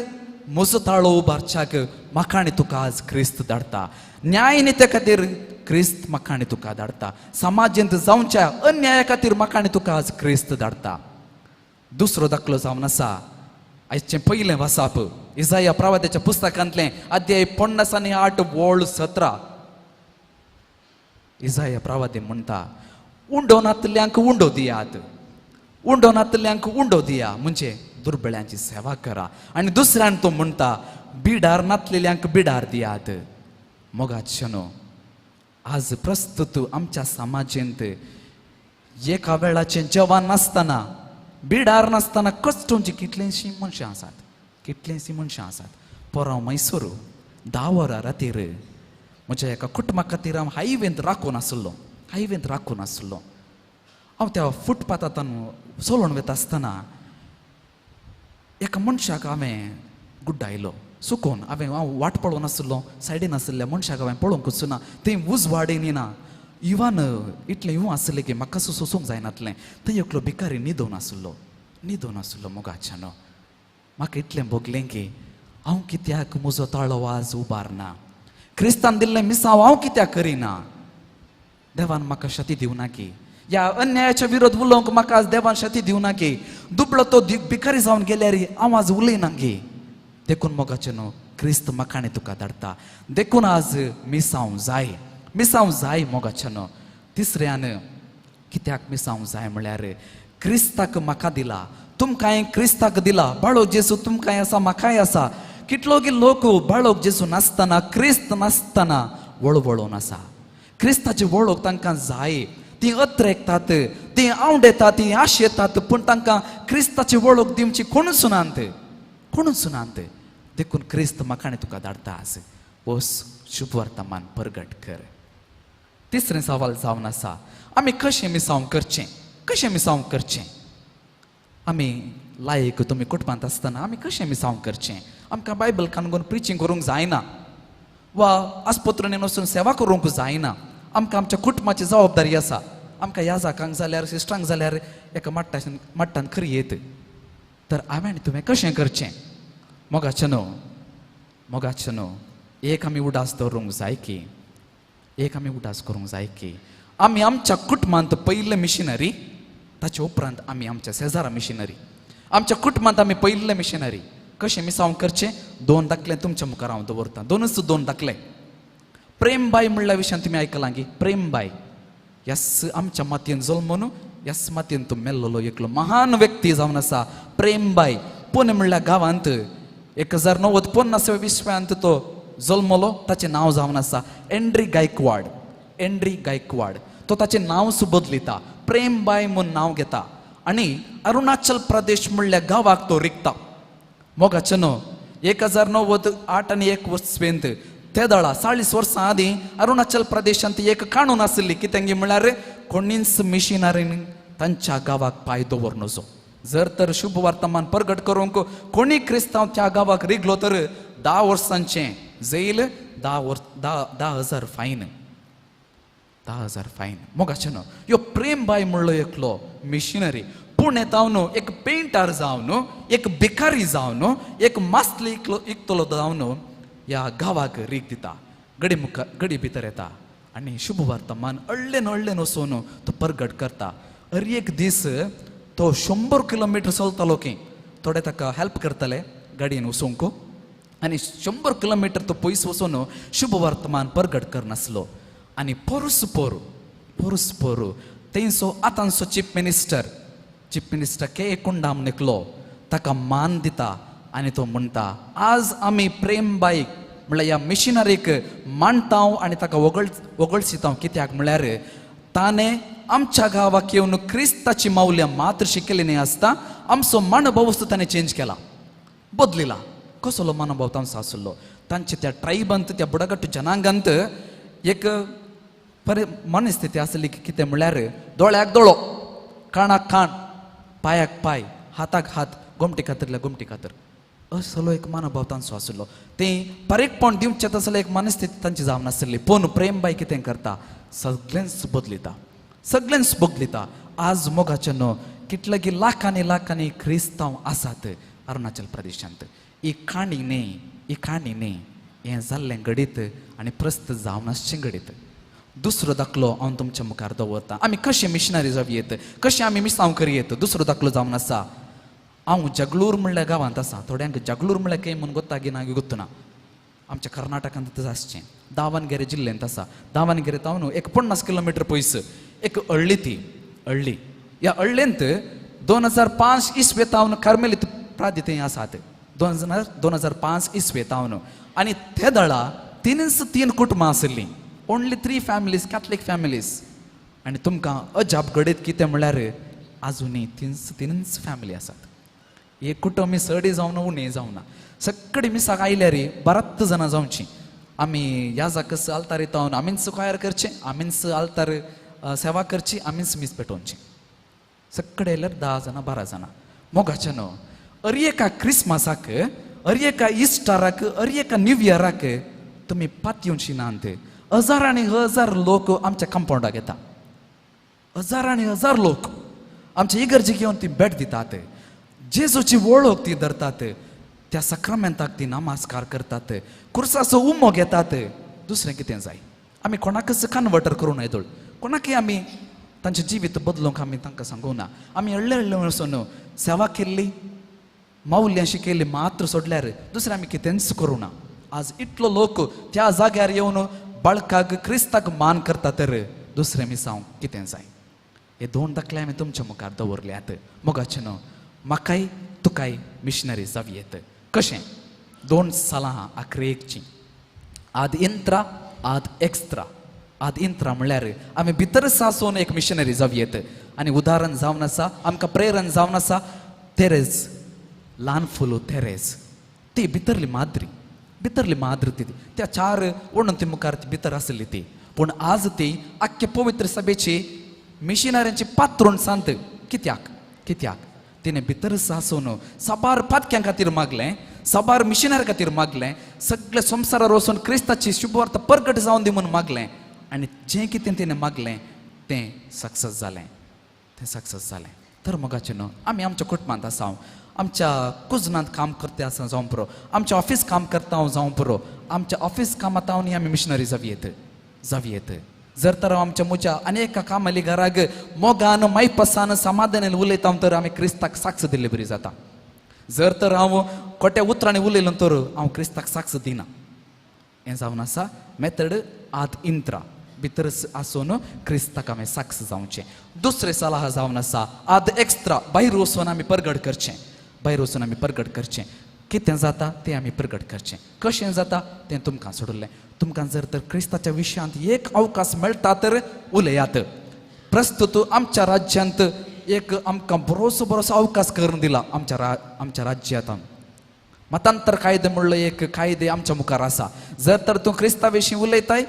म्हजो ताळो उबारच्याक म्हाका आनी तुका आज क्रिस्त धाडटा न्याय नित्या खातीर क्रिस्त म्हाका आनी तुका धाडटा समाजेंत जावच्या अन्याया खातीर म्हाका आनी तुका आज क्रिस्त धाडटा दुसरो दाखलो जावन आसा आयचें पयलें वाचप इसाया प्रवाद्याच्या पुस्तकांतलें अध्याय 50 आनी 8 वळ 17 इसाया प्रवादी म्हणटा उंडो नातल्यांक उंडो दियात म्हणजे दुर्बळ्यांची सेवा करा आणि दुसऱ्यान तो म्हणटा बिडार नातलेल्यांक बिडार दियात मोगाचें न्हू आज प्रस्तुत आमच्या समाजेंत एका वेळाचें जेवण नासतना बिडार नासतना कश्टोवची कितलींशीं मनशां आसात परवा मैसूर 10 वरां रातीर म्हज्या एका कुटुंबा खातीर हांव हायवेंत राखून आसलो हांव त्या फुटपाथांतल्यान चलोवन वता आसतना एका मनशाक हांवें गुड्डायलो चुकून हांव वाट पळोवन आसलो सायडीन आसलेल्या मनशाक हांवें पळोवंक वचूना थंय उज वाडीन येना इवन इतलें इवूं आसलें की म्हाका सोसूंक जायनातलें थंय एकलो भिकारी न्हिदोवन आसलो मोगाचें न्हू म्हाका इतलें भोगलें की हांव कित्याक म्हजो ताळो आज उबारना क्रिस्तान दिल्लें मिसांव हांव कित्याक करिना देवान म्हाका शती दिवना की ह्या अन्यायाच्या विरोध उलोवंक म्हाका आज देवान शती दिवना की दुबळो तो भिकारी जावन गेल्यार हांव आज उलयना गे देखून मोगाचें न्हू क्रिस्त म्हाका आनी तुका धाडटा देखून आज मिसांव जाय मोगाचें न्हू तिसऱ्यान कित्याक मिसांव जाय म्हळ्यार क्रिस्ताक म्हाका दिला तुमकां क्रिस्ताक दिला बाळो जेजू तुमकां आसा म्हाकाय आसा कितलोगी लोक बाळोक जेजू नासतना क्रिस्त नासतना वळवळोवन आसा क्रिस्ताची वळख तांकां जाय ती अत्रेकतात ती आवडेतात ती आश येतात पूण तांकां क्रिस्ताची वळख दिवची कोण सुनांत देखून क्रिस्त म्हाका आनी तुका धाडटा आज ओस शुभ वर्तमान प्रगट कर तिसरें सवाल जावन आसा आमी कशें मिसांव करचें कशें मिसांव करचें आमी लायक तुमी कुटुंबांत आसतना आमी कशें मिसांव करचें आमकां बायबल काणकोण प्रिचींग करूंक जायना वा आस्पत्रेन वचून सेवा करूंक जायना आमकां आमच्या कुटुंबाची जबाबदारी आसा आमकां ह्या जाकांक जाल्यार सिस्टरांक जाल्यार एका मट्टान खरी येत तर हांवें तुवें कशें करचें मोगाचें न्हू एक आमी उडास दवरूंक जाय की एक आमी उडास करूंक जाय की आमी आमच्या कुटुंबांत पयले मिशनरी ताचे उपरांत आमी आमच्या शेजारा मिशनरी आमच्या कुटुंबांत आमी पयले मिशनरी कशें मिसांव करचें 2 दाखले तुमच्या मुखार हांव दवरतां 2 दाखले प्रेमबाई म्हणल्या विशयान तुमी आयकलां की प्रेमबाई यस आमच्या मातयेन जल्मून यस मातयेन तो मेल्लोलो एकलो महान व्यक्ती जावन आसा प्रेमबाई पुणे म्हणल्या गांवांत 1990 विश्वांत तो जल्मलो ताचें नांव जावन आसा एंड्री गायकवाड तो ताचें नांव बदलिता प्रेमबाई म्हूण नांव घेता आनी अरुणाचल प्रदेश म्हणल्या गांवाक तो रिकता मोगाचें न्हू 1908 आनी 19 ते दळा 40 वर्सां आदीं अरुणाचल प्रदेशांत एक काणून आसली कितें म्हळ्यार कोणीच मिशनरीन तांच्या गांवाक पांय दवर नजो जर तर शुभ वर्तमान प्रगट करूंक कोणी क्रिस्तांव त्या गांवाक रिगलो तर 10 वर्सांचें जेल 10,000 फायन 10,000 फायन मोगाचें न्हू ह्यो प्रेमबाई म्हणलो एकलो मिशनरी पूण जावन एक पेंटर जावन एक भिकारी जावन एक मास्ली इकतलो जावन ह्या गांवाक रीग दिता गडी भितर येता आनी शुभ वर्तमान अडलेन वचून तो प्रगट करता एक दीस तो 100 किलोमीटर चलतालो की थोडे ताका हेल्प करताले गाडयेन वचूंक आनी 100 किलोमीटर तो पयस वचून शुभ वर्तमान प्रगट करनासलो आनी पोरुस पोरू तेंचो आतांचो चीफ मिनिस्टर के कुंडाम निकलो ताका मान दिता आनी तो म्हणटा आज आमी प्रेमबाईक म्हळ्यार ह्या मिशनरीक मानतांव आनी ताका वगळसितांव कित्याक म्हळ्यार ताणें आमच्या गांवाक येवन क्रिस्ताची माऊल्या मात्र शिकली न्ही आसता आमचो मनोभावच ताणें चेंज केला बदलिला कसलो मनोभाव तांचो आसलो तांचे त्या ट्रायबांत त्या बुडागट्ट जनांगांत एक मनस्थिती आसली की कितें म्हळ्यार दोळ्याक दोळो कानाक कान पांयाक पांय हाताक हात गोमटी खातीर गोमटी खातीर असलो एक मनोभाव तांचो आसलो तें परेकपण दिवचें तसलें एक मनस्थिती तांची जावन नासली पूण प्रेमबाई कितें करता सगळ्यांच बदलिता आज मोगाचें न्हू कितलें लाखांनी क्रिस्तांव आसात अरुणाचल प्रदेशांत ही काणी न्ही हें जाल्लें घडीत आनी प्रस्त जावन आसचें घडीत दुसरो दाखलो हांव तुमच्या मुखार दवरतां आमी कशें मिशनरी जावयेत कशें आमी मिसांव करयेत दुसरो दाखलो जावन आसा हांव जगलूर म्हणल्या गांवांत आसा थोड्यांक जगलूर म्हणल्यार खंय म्हूण गोत्ता की ना गोत्तुना आमच्या कर्नाटकांत तशें आसचें दावणगेरे जिल्ल्यांत आसा दावणगेरे तावन एक 50 किलोमीटर पयस एक हळ्ळी ह्या हळ्ळेंत 2005 इसवे तावन कार्मेलीत प्रादितें आसात 2005 इसवे तावन आनी ते दळा 3 कुटुंबां आसलीं ओन्ली 3 फॅमिलीज कॅथलीक फॅमिलीज आनी तुमकां अजाप घडयत कितें म्हळ्यार आजुनी 3 फॅमिली आसात एक कुटुंब मिसळी जावना उणें जावना सगळीं मिसाक आयल्यार 12 जाणां जावचीं आमी ह्या जाकस आल्तार येतावन आमीच कोयर करचें आमीच आल्तार सेवा करची आमीच मीस पेटोवचें सगळे आयल्यार 10 जाणां 12 जाणां मोगाचें न्हू एका क्रिस्मसाक एका इस्टराक एका न्यू इयराक तुमी पातयेवची नात हजारांनी हजार लोक आमच्या कंपाऊंडाक येता हजारांनी हजार लोक आमच्या इगर्जेक येवन ती भेट दितात जेजूची वळख ती धरतात त्या सक्रामेंताक ती नमस्कार करतात कुर्साचो उमो घेतात दुसरें कितें जाय आमी कोणाकच कन्वर्टर करूं येदोळ कोणाकय आमी तांचें जिवीत बदलूंक आमी तांकां सांगूं ना आमी हळ्ळे वचून सेवा केल्ली माऊल्यांशी शिकयली मात्र सोडल्यार दुसरें आमी कितेंच करूं ना आज इतलो लोक त्या जाग्यार येवन बाळकाक क्रिस्ताक मान करता तर दुसरें मिसांव कितें जाय हे 2 दाखले आमी तुमच्या मुखार दवरल्यात मोगाचें न्हू म्हाकाय तुकाय मिशनरी जावयेत कशें 2 सालां आखरेकचीं आद इंत्रा आद एक्स्ट्रा आद इंत्रा म्हळ्यार आमी भितर सासून एक मिशनरी जावयेत आनी उदाहरण जावन आसा आमकां प्रेरण जावन आसा तेरेज ल्हान फुलो तेरेज ती भितरली माद्री ती त्या 4 वणून ती मुखार ती भितर आसली ती पूण आज ती आख्खे पवित्र सभेची मिशनऱ्यांची पात्रोण सांत कित्याक कित्याक तिने भितर सासून सबार पातक्यां खातीर मागलें सबार मिशनर खातीर मागलें सगळे संवसारार वचून क्रिस्ताची शुभवार्ता प्रगट जावन दी म्हणून मागलें आनी जें कितें तिणें मागलें तें सक्सेस जालें तर मोगाचे न्हू आमी आमच्या कुटुंबांत आसा आमच्या कुजनांत काम करता आसा जावं पुरो आमच्या ऑफिस काम करता हांव जावं पुरो आमच्या ऑफिस कामांत हांव आमी मिशनरी जावयेत जर तर हांव आमच्या म्हज्या अनेक कामाली घराक मोगान मैपसान समाधानान उलयता तर आमी क्रिस्ताक साक्ष दिल्ले बरी जाता जर तर हांव खोट्या उतरांनी उलयलो तर हांव क्रिस्ताक साक्ष दिना हें जावन आसा मेथड आद इंत्रा भितर आसून क्रिस्ताक आमी साक्ष जावचें दुसरें सलाह जावन आसा आद एक्स्ट्रा भायर वचून आमी प्रगट करचें कितें जाता तें आमी प्रगट करचें कशें जाता तें तुमकां सोडलें तुमकां जर तर क्रिस्ताच्या विशयांत एक अवकाश मेळटा तर उलयात प्रस्तुत आमच्या राज्यांत एक आमकां बरोसो अवकाश करून दिला आमच्या राज्यांत मतांतर कायदे म्हणलो एक कायदे आमच्या मुखार आसा जर तर तूं क्रिस्ता विशीं उलयताय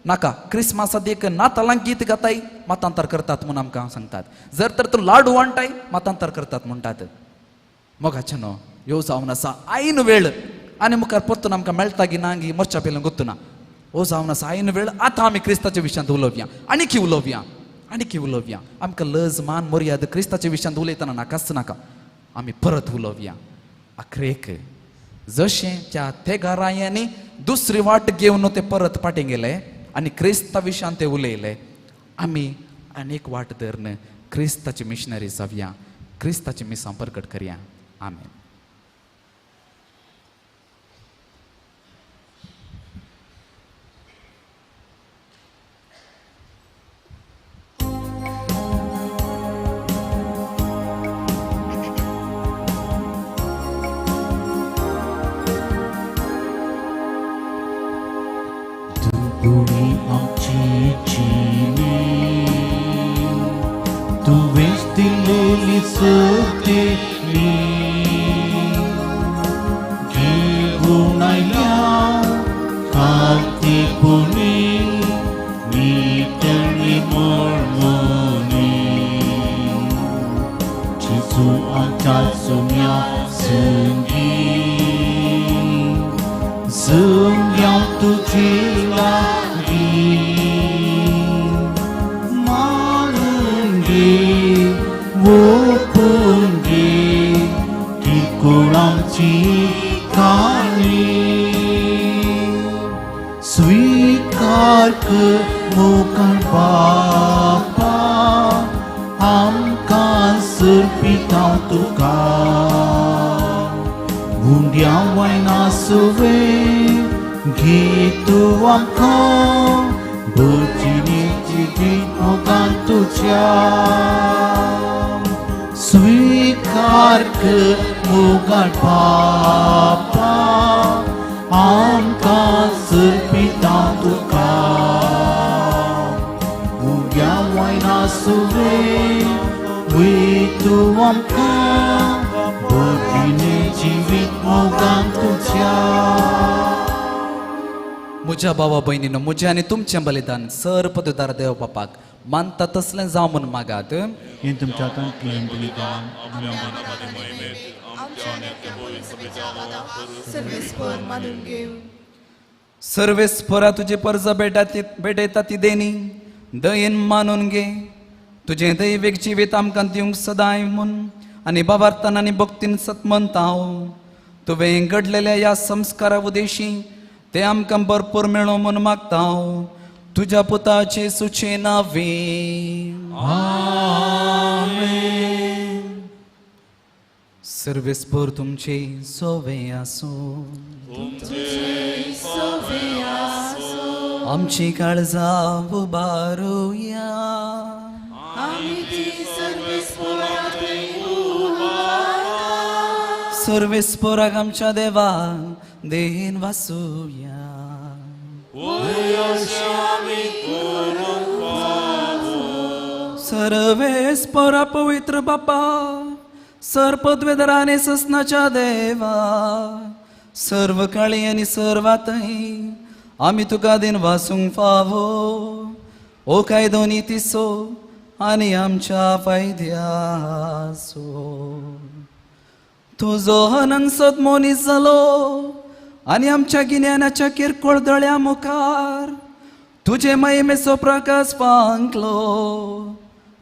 नाका क्रिस्मसाक एक नातालांक गीत गाताय मतांतर करतात म्हणून आमकां सांगतात जर तर तूं लाडू वांटाय मतांतर करतात म्हणटात मोगाचे न्हू ह्यो जावन आसा ऐन वेळ आनी मुखार परतून आमकां मेळटा की ना गी मोर्चा पेलं गुत्तुना हो जावन आसा ऐन वेळ आतां आमी क्रिस्ताच्या विशयांत उलोवया आनीक उलोवया आमकां लज मान मर्याद क्रिस्ताच्या विशयांत उलयतना नाकाच नाका आमी परत उलोवया आखरेक जशें त्या घरायांनी दुसरी वाट घेवन ते परत पाटी गेले आनी क्रिस्ता विशयांत ते उलयले आमी आनीक वाट धरन क्रिस्ताची मिशनरी जावया क्रिस्ताची मिसां प्रकट करया आमेन Duri amci cini Tu vesti leli soteli Gihunai liau Kati puni Nitani mormoni Jesu angkat sumya sendiri Sương nhau tu chi lagi Malungi Wupungi Di kurang chi kali Sweekar kemukan Bapa Hamkan serpitau tukar Mundial wai nasuwe Gitu engkau Berjini-jini gantu jam Sweekar kemukan Bapa Angkat serpitang tukar Mundial wai nasuwe Gitu engkau Berjini-jini gantu jam म्हज्या भावा भयणीनो म्हजें आनी तुमचें बलिदान सर पदवीदार देव बापाक मानता तसलें जावं म्हूण मागात हें तुमच्या हातांत क्लेम बलिदान सर्वेस्पर मानून घेऊ सर्वेस्परा तुजे पर्ज भेटयता ती देणी दयेन मानून घे तुजें दैवीक जिवीत आमकां दिवंक सदांय म्हूण आनी भावार्थान आनी भक्तीन सतमंत हांव तुवें घडलेल्या ह्या संस्कारा उदेशी ते आमकां भरपूर मेळो म्हूण मागता हांव तुज्या पुताचे सुचे नावे आमेन सर्वेस्पर तुमचे सोवे आसो आमची काळजां उबारुया आम्ही ती सर्वेस्परात सर्वेस्पराक आमच्या देवाक देन वासुया सर्वेस्परा पवित्र बापा सर पदवेदार आनी ससनाच्या देवा सर्व काळी आनी सर्वातही आमी तुका दिन वासूंक फावो ओ काय दोनी तिसो आनी आमच्या फायद्याचो तुजो आनंद सद मोनीस जालो आनी आमच्या गिन्यानाच्या किरकोळ दळ्या मुखार तुझे महिमेचो प्रकाश पांकलो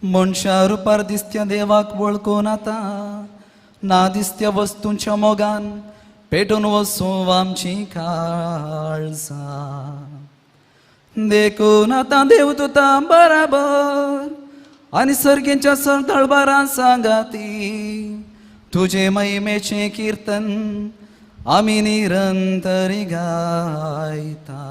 मनशा रुपार दिसत्या देवाक वळखून आता ना दिसत्या वस्तूंच्या मोगान पेटून वचूं आमची काळजां देखून आता देव तुता बराबर आनी सर्गेच्या दळबारां सांगाती तुझे महिमेचे कीर्तन आमी निरंतरी गायता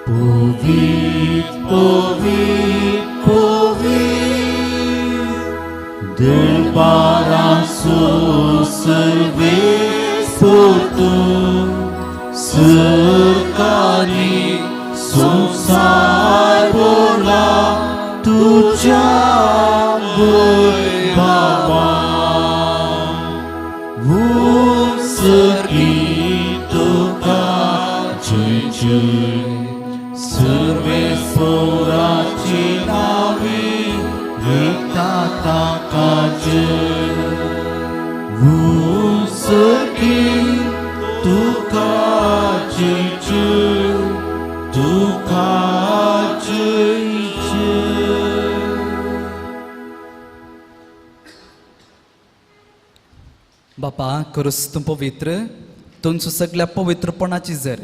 Povit, povit, povit, del paraso serves portum, sercani sonsar bola tuja voi baba, vum sergito ca cei Serves poraci navi Viktata kaje Vum segi tu kaje Tu kaje बापा करूस तूं पवित्र तुमचो सगळ्या पवित्रपणाची जर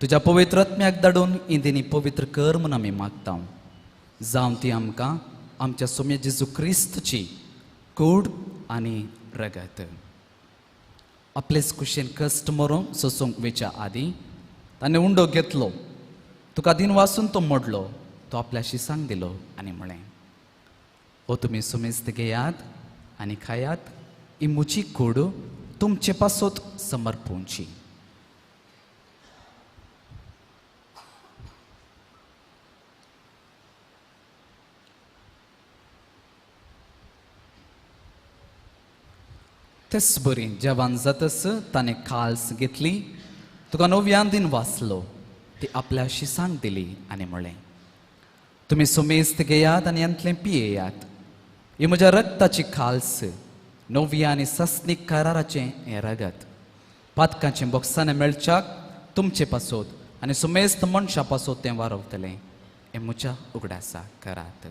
तुझ्या पवित्र आत्म्याक धाडून इंदिनी पवित्र कर म्हूण आमी मागता जावं ती आमकां आमच्या सोम्या जेजू क्रिस्तची कूड आनी रगत आपलेच कुशेन कश्ट मरून सोसूंक वेच्या आदी ताणें उंडो घेतलो तुका दिन वाचून तो मोडलो तो आपल्याशी सांग दिलो आनी म्हळें ओ तुमी सुमेस्त घेयात आनी खायात ही म्हजी कूड तुमचे पासत समर्पूंची तेच बरी जेवण जातस ताणें खाल्स घेतली तुका नव्यान दिन वाचलो ती आपल्याशी सांग दिली आनी म्हळें तुमी सुमेस्त घेयात आनी यांतलें पियेयात ही म्हज्या रक्ताची खाल्स नव्या आनी सस्नीक कराराचें हें रगत पातकांचें बॉक्सांनी मेळच्याक तुमचे पासत आनी सुमेस्त मनशा पासत तें वारवतलें हें म्हज्या उगडासा करात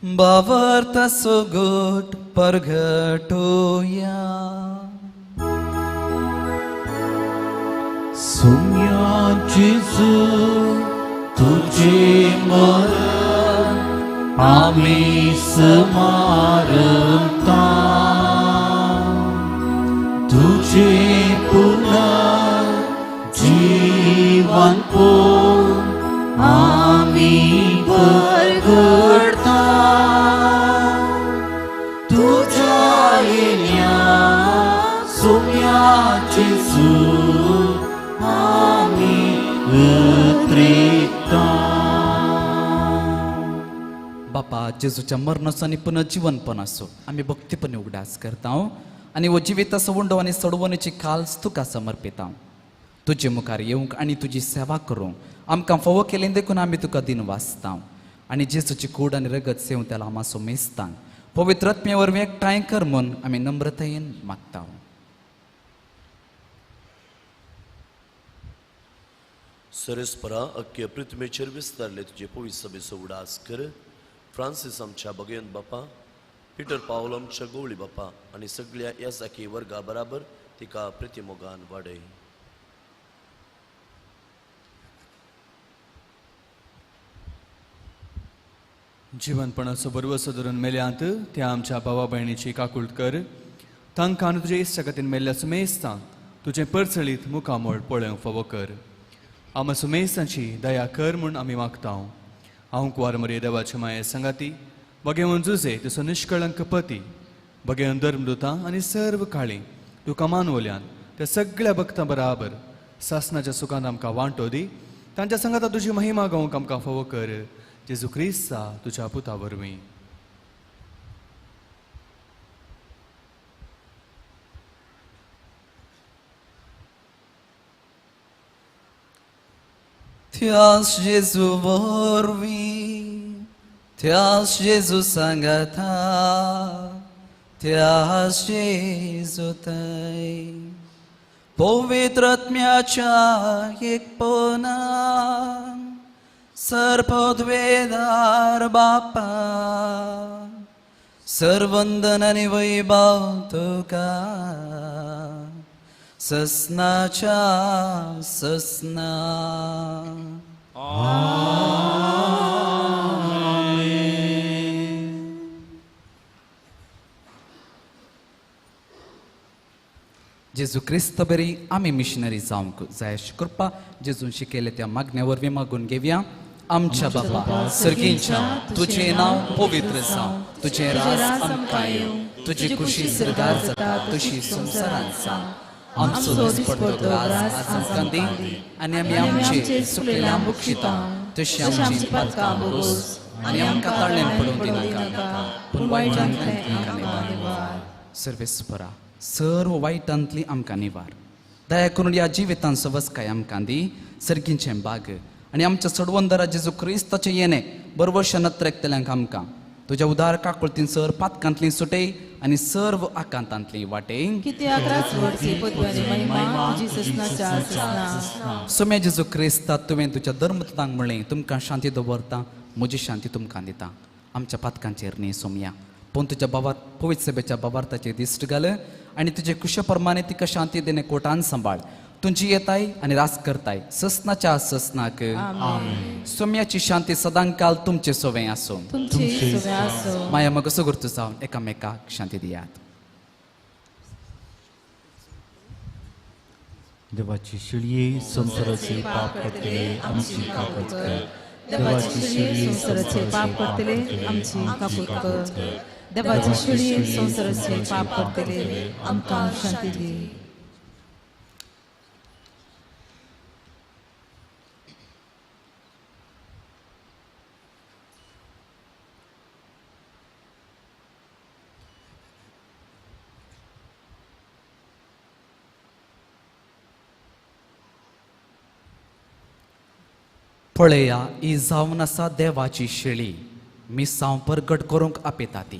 Bavarta sogot pargatoya Sumya Jesu तुझे मरण आम्ही समारंभता तुझे पुन्हा जीवन पोर आम्ही परगडता तुझ्या येण्या सोम्या जेजू आम्ही उतरेता बापा जेजूच्या मरणाचो आनी पुनर्जीवनपण असो आमी भक्तीपणे उगडास करता आनी हो जिविताचो उंडो आनी सडवणीची खाल्स तुका समर्पिता तुजे मुखार येवंक आनी तुजी सेवा करूंक आमकां फोव केलें देखून आमी तुका दिन वाचता आनी जेजूची कूड आनी रगत सेव त्याला आमाचो मेस्तां पवित्र आत्म्या वरवीं एकठांय कर म्हूण आमी नम्रतायेन मागता सरस्परा अख्खे पृथ्वीचेर विस्तारले तुजे पवित्र सभेचो उडास कर फ्रांसीस आमच्या भगयन बापा पिटर पावलो आमच्या गवळी बापा आनी सगळ्या यासाकी वर्गा बराबर तिका प्रतिमोगान वाडय जीवनपणाचो बरवसो धरून मेल्यांत त्या आमच्या भावा भयणीची काकूळट कर तांकां आनी तुजे इश्टा खातीर मेल्ल्या सुमेस्तां तुजें परचळीत मुखामोळ पळोवंक फावो कर आम सुमेस्तांची दया कर म्हूण आमी मागता हांव कुंवार मरे देवाचे माये सांगाती बगेवन जुजे तुजो निश्कळंक पती बगेवन धर्मदुतां आनी सर्व काळी तूं कमानवल्यान त्या सगळ्या भक्तां बराबर सासनाच्या सुखांत आमकां वांटो दी तांच्या सांगाता तुजी महिमा गावंक आमकां फावो कर जेजू क्रिस्ता तुझ्या पुता वरवीं Thias Jesu vorvi, Thias Jesu sangata, Thias Jesu tai. Povitratmyacha ekpona, Sarpodvedar Bapa, Sarvandanani Vaibhav Tuka. ससनाच्या ससना जेजू क्रिस्त बरी आम्ही मिशनरी जावंक जाय अशी कृपा जेजून शिकयले त्या मागण्यावर मागून घेवया आमच्या बाबा सर्गींच्या तुझे नाव पवित्र जावं तुझे राज आमकां येवं तुझी खुशी सरगार जाता तशी संवसारांत जावं आमचो दिसपडतो राज आमकां दी आनी आमी आमचे सुकलेल्या मुक्षिता तशी आमची पातकां भोगोस आनी आमकां ताळ्यान पडूंक दिनाका पूण वायटांतल्यान आमकां निवार सर्वेस्परा सर्व वायटांतली आमकां निवार दया करून ह्या जिवितांत सवस्काय आमकां दी सर्गींचें बाग आनी आमच्या सडवंदरा जेजू क्रिस्ताचें येणें बरोबरशें नत्रेकतल्यांक आमकां तुज्या उदार काकुळतीन सर पातकांतली सुटय आनी सर्व आकांतांतली वाटय कित्याक राजवडची पदव्यानी महिमा तुजी ससनाच्या ससना सोम्या जेजू क्रिस्ता तुवें तुज्या धर्मदूतांक म्हणलें तुमकां शांती दवरता म्हजी शांती तुमकां दिता आमच्या पातकांचेर न्ही सोम्या पूण तुज्या बाबा पवित्र सभेच्या बाबार्थाचेर दिश्ट घाल आनी तुजे कुशे प्रमाणे तिका शांती देणे कोटान सांबाळ तुमची येताय आनी रास करताय ससनाच्या ससनाक सोम्याची शांती सदांकाल तुमचे सोवें आसूं तुमची सुवे आसो माया मग असो करतो जावन एकामेकाक शांती दियात देवाची शिळये संसाराचे पाप करतले आमची कापूत कर देवाची शिळये संसाराचे पाप करतले आमची कापूत कर देवाची शिळये संसाराचे पाप करतले आमकां शांती दी पळया ही जावन आसा देवाची शेळी मिसांव परगट करूंक आपयता ती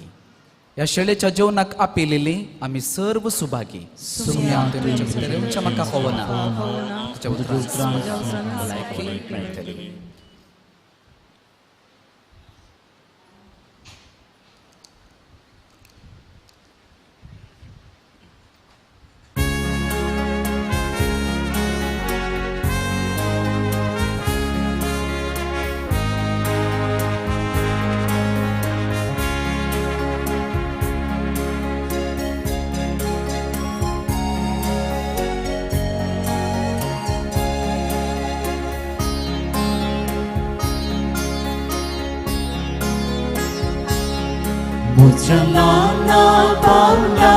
ह्या शेळेच्या जेवणाक आपयलेली आमी सर्व सुभागी सुम्या तुमच्या भितर येवचें म्हाका खवना तुज्या उतरांत भलायकी मेळटली मुझलाना पावला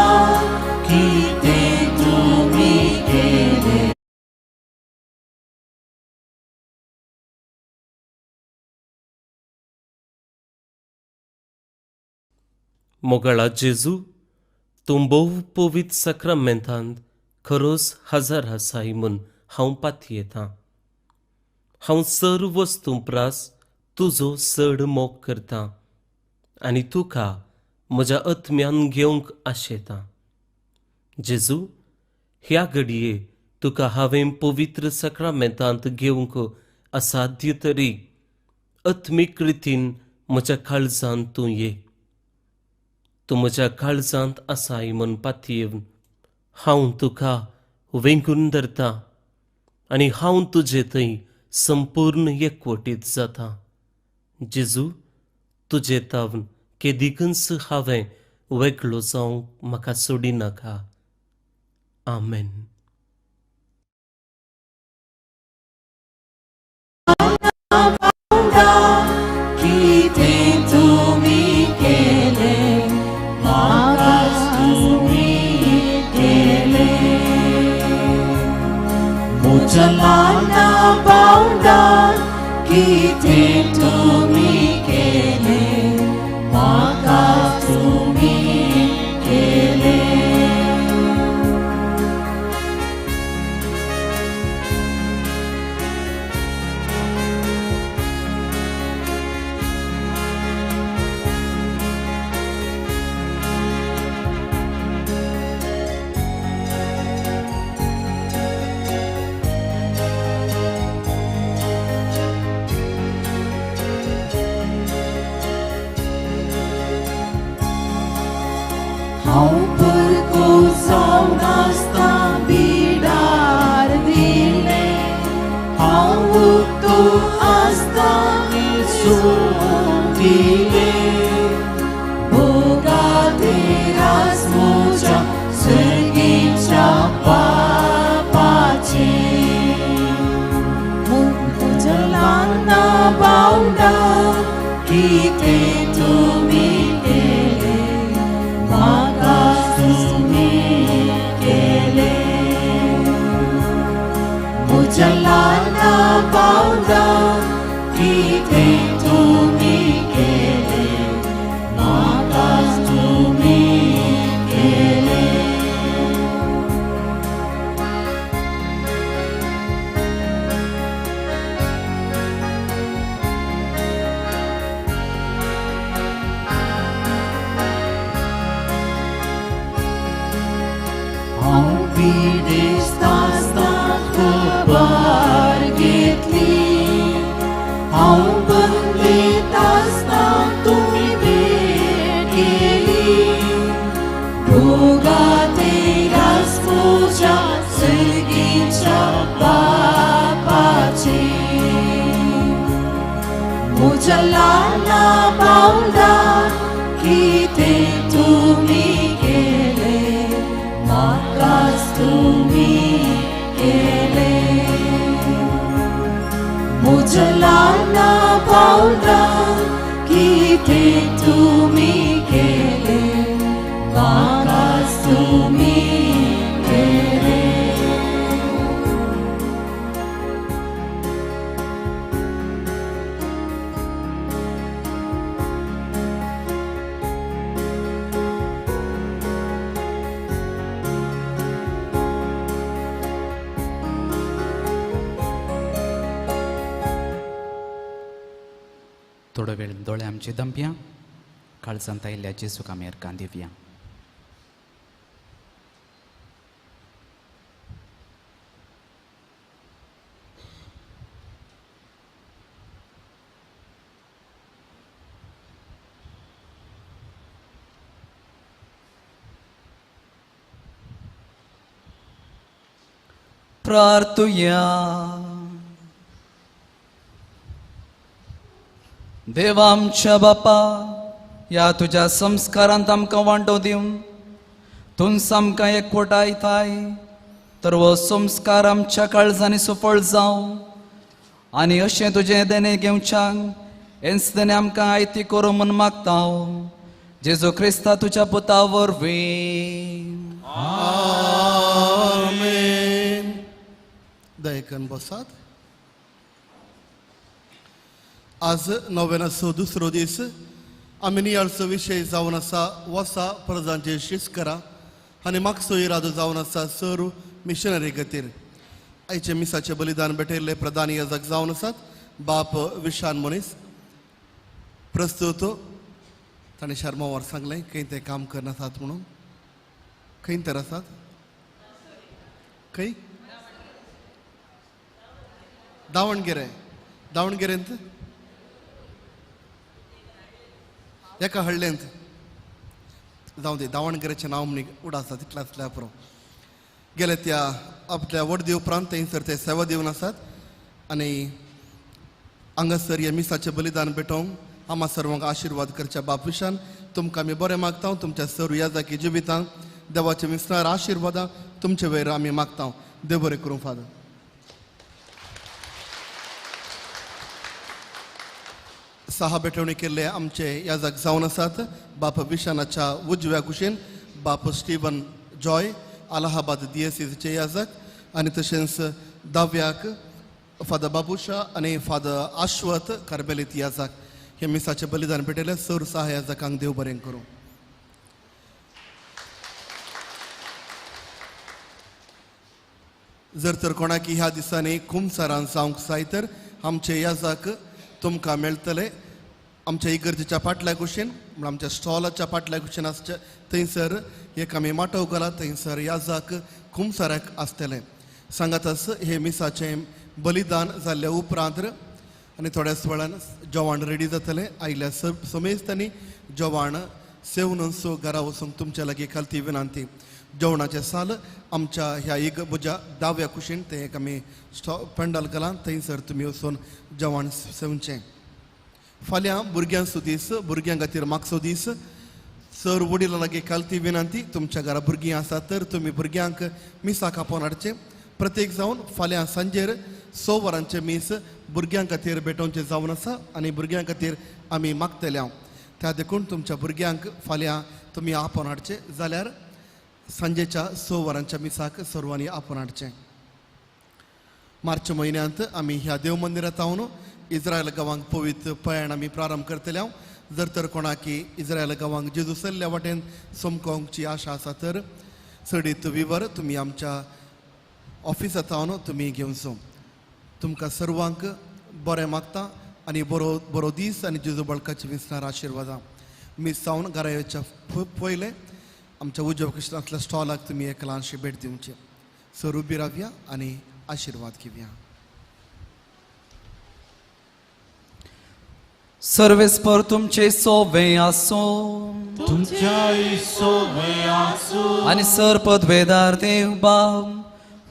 किते तुम्ही केले मोगाळा जेजू तूं भोव पवित्र सक्रामेंतांत खरोच हजर आसाय म्हूण हांव पातयेतां हांव सर्व वस्तू प्रास तुजो चड मोग करतां आनी तुका म्हज्या आत्म्यान घेवंक आशेतां जेजू ह्या घडये तुका हांवें पवित्र सक्रामेंतांत घेवंक असाध्य तरी आत्मीक रितीन म्हज्या काळजांत तूं ये तूं म्हज्या काळजांत आसाय म्हूण पातयेवन हांव तुका वेंगून धरतां आनी हांव तुजे थंय संपूर्ण एकवटीत जाता जेजू तुजे तावन केदिकच हांवें वेगळो जावंक म्हाका सोडिनाका आमेन किते तुम्ही केले मागास तुम्ही केले मुझलाना पावला किते तुम्ही सोडिले भोगातेरास मोजा सर्गीच्या पापाचे मुजलांना बावडा किते तुम्ही केले मागा तुम्ही केले मुजलांना बावडा किते तुम्ही केले मागा तुम्ही केले हांव विदेस्तास्ता खबर घेतली हांव बंदीत आसता तुम्ही भेट केली भोगातेरास मोजा सर्गीच्या बापाचे मोजा ल्हाना बावडा किते तुम्ही केले म्हाकाच तुम्ही केले मोजा ल्हाना बावडा किते तुम्ही केले म्हाकाच तुम्ही केले थोडो वेळ दोळे आमची दंप्या काळजांत आयिल्ल्या जेजूक आमी अर्गां दिवया प्रार्थुया देवा आमच्या बापा ह्या तुज्या संस्कारांत आमकां वांटो दिवन तुमच आमकां एकवटायताय तर हो संस्कार आमच्या काळजांनी सफळ जावं आनी अशें तुजें देणे घेवच्याक हेंचदेणे आमकां आयती करूं म्हूण मागता हांव जेजू क्रिस्ता तुज्या पुता वरवीं आमेन. दयेकन बसात. आज नव्यानाचो दुसरो दीस आमी नियाळचो विशय जावन आसा वसा प्रजांचेर शिस्त करा आनी मागचो इरादो जावन आसा सर मिशनरी खातीर. आयचे मिसाचे बलिदान भेटयल्ले प्रधान याजक जावन आसात बाप विशान मनीस. प्रस्तुत ताणें शर्मावार सांगलें खंय ते काम करनासात म्हणून. खंय तर आसात खंय दावणगेरेंत एका हळ्ळेंत जावं दी दावणगेरेचें नांव म्हणी उडासा तितलें आसल्या पुरो. गेले त्या आपल्या वडदी उपरांत थंयसर ते सेवा दिवन आसात आनी हांगासर हे मिसाचें बलिदान भेटोवंक आमा सर्वांक आशिर्वाद करच्या बाप विशान तुमकां आमी बरें मागता. तुमच्या सर्व याजाकी जिवितांत देवाचे विस्तार आशिर्वादां तुमचे वयर आमी मागता. देव बरें करूं फादर. सहा भेटवणी केल्ले आमचे याजक जावन आसात बाप विशानाच्या उजव्या कुशीन बाप स्टीवन जॉय अलाहाबाद दिएसीचे याजक आनी तशेंच दाव्याक फादर बाबुशा आनी फादर आश्वत कार्मेलीत याजक. हे मिसाचे बलिदान भेटयले सर सहा याजकांक देव बरें करूं. जर तर कोणाकी ह्या दिसांनी खुमसारान जावंक जाय तर आमचे याजक तुमकां मेळटले. आमच्या इगर्जेच्या फाटल्या कुशीन म्हण आमच्या स्टॉलाच्या फाटल्या कुशीन आसचे थंयसर एक आमी माटोव घाला थंयसर याजक खुमसाराक आसतले. सांगातच हे मिसाचें बलिदान जाल्ल्या उपरांत आनी थोड्याच वेळान जेवण रेडी जातलें. आयिल्ल्या समेस्तांनी जेवण सेवन सो घरा वचूंक तुमच्या लागीं खालती विनंती. जेवणाचें साल आमच्या ह्या म्हज्या दाव्या कुशीन तें एक आमी पेंडल घाला थंयसर तुमी वचून जेवण सेवचें. फाल्यां भुरग्यांचो दीस भुरग्यां खातीर मागचो दीस सर वडिलां लागीं कालती विनंती तुमच्या घरा भुरगीं आसात तर तुमी भुरग्यांक मिसाक आपोवन हाडचें प्रत्येक जावन फाल्यां सांजेर 6 वरांचे मीस भुरग्यां खातीर भेटोवचें जावन आसा आनी भुरग्यां खातीर आमी मागतले हांव त्या देखून तुमच्या भुरग्यांक फाल्यां तुमी आपोवन हाडचें जाल्यार सांजेच्या 6 वरांच्या मिसाक सर्वांनी आपोवन हाडचें मार्च म्हयन्यांत आमी ह्या देव मंदिरांत हांव इस्रायल गांवांक पवित्र पयण आमी प्रारंभ करतले हांव जर तर कोणाकी इस्रायल गांवांक जेजू सल्ल्या वाटेन सोमकोवंकची आशा आसा तर सडीत विवर तुमी आमच्या ऑफिसांत हांव तुमी घेवचो तुमकां सर्वांक बरें मागता आनी बरो बरो दीस आनी जेजू बळकाची विस्तार आशिर्वादां मीस जावन घरा येवच्या पयलें आमच्या उजव कृष्णांतल्या स्टॉलाक तुमी एक ल्हानशी भेट दिवची सर उबी रावया आनी आशिर्वाद घेवया सर्वेस्पर तुमचे सोवे आसो तुमच्या सोवे आसो आणि सर पदवेदार देव बाव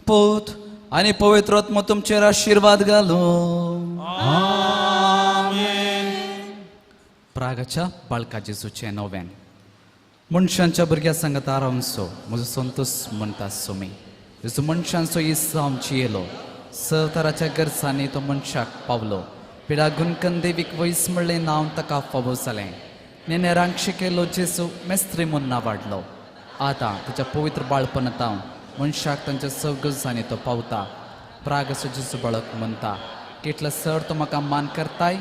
पूत आणि पवित्र आत्मा तुमचेर आशीर्वाद घालो प्रागाच्या बाळका जेजूचे नोवेन मनशांच्या भुरग्या सांगता रावंसो म्हजो संतोष म्हणटा सोमी जेजू मनशांचो इस्सा आमची येलो तराच्या गरजांनी तो मनशाक पावलो पिडा गुणकन देवीक वयस म्हणलें नांव ताका फावो जालें नेनेरांक शिकयलो जेजू मेस्त्री म्हूण नांवाडलो आतां तुज्या पवित्र बाळपणांत हांव मनशाक तांच्या सगळ्यांनी तो पावता प्रागसो जेजू बाळक म्हणटा कितले चड तो म्हाका मान करताय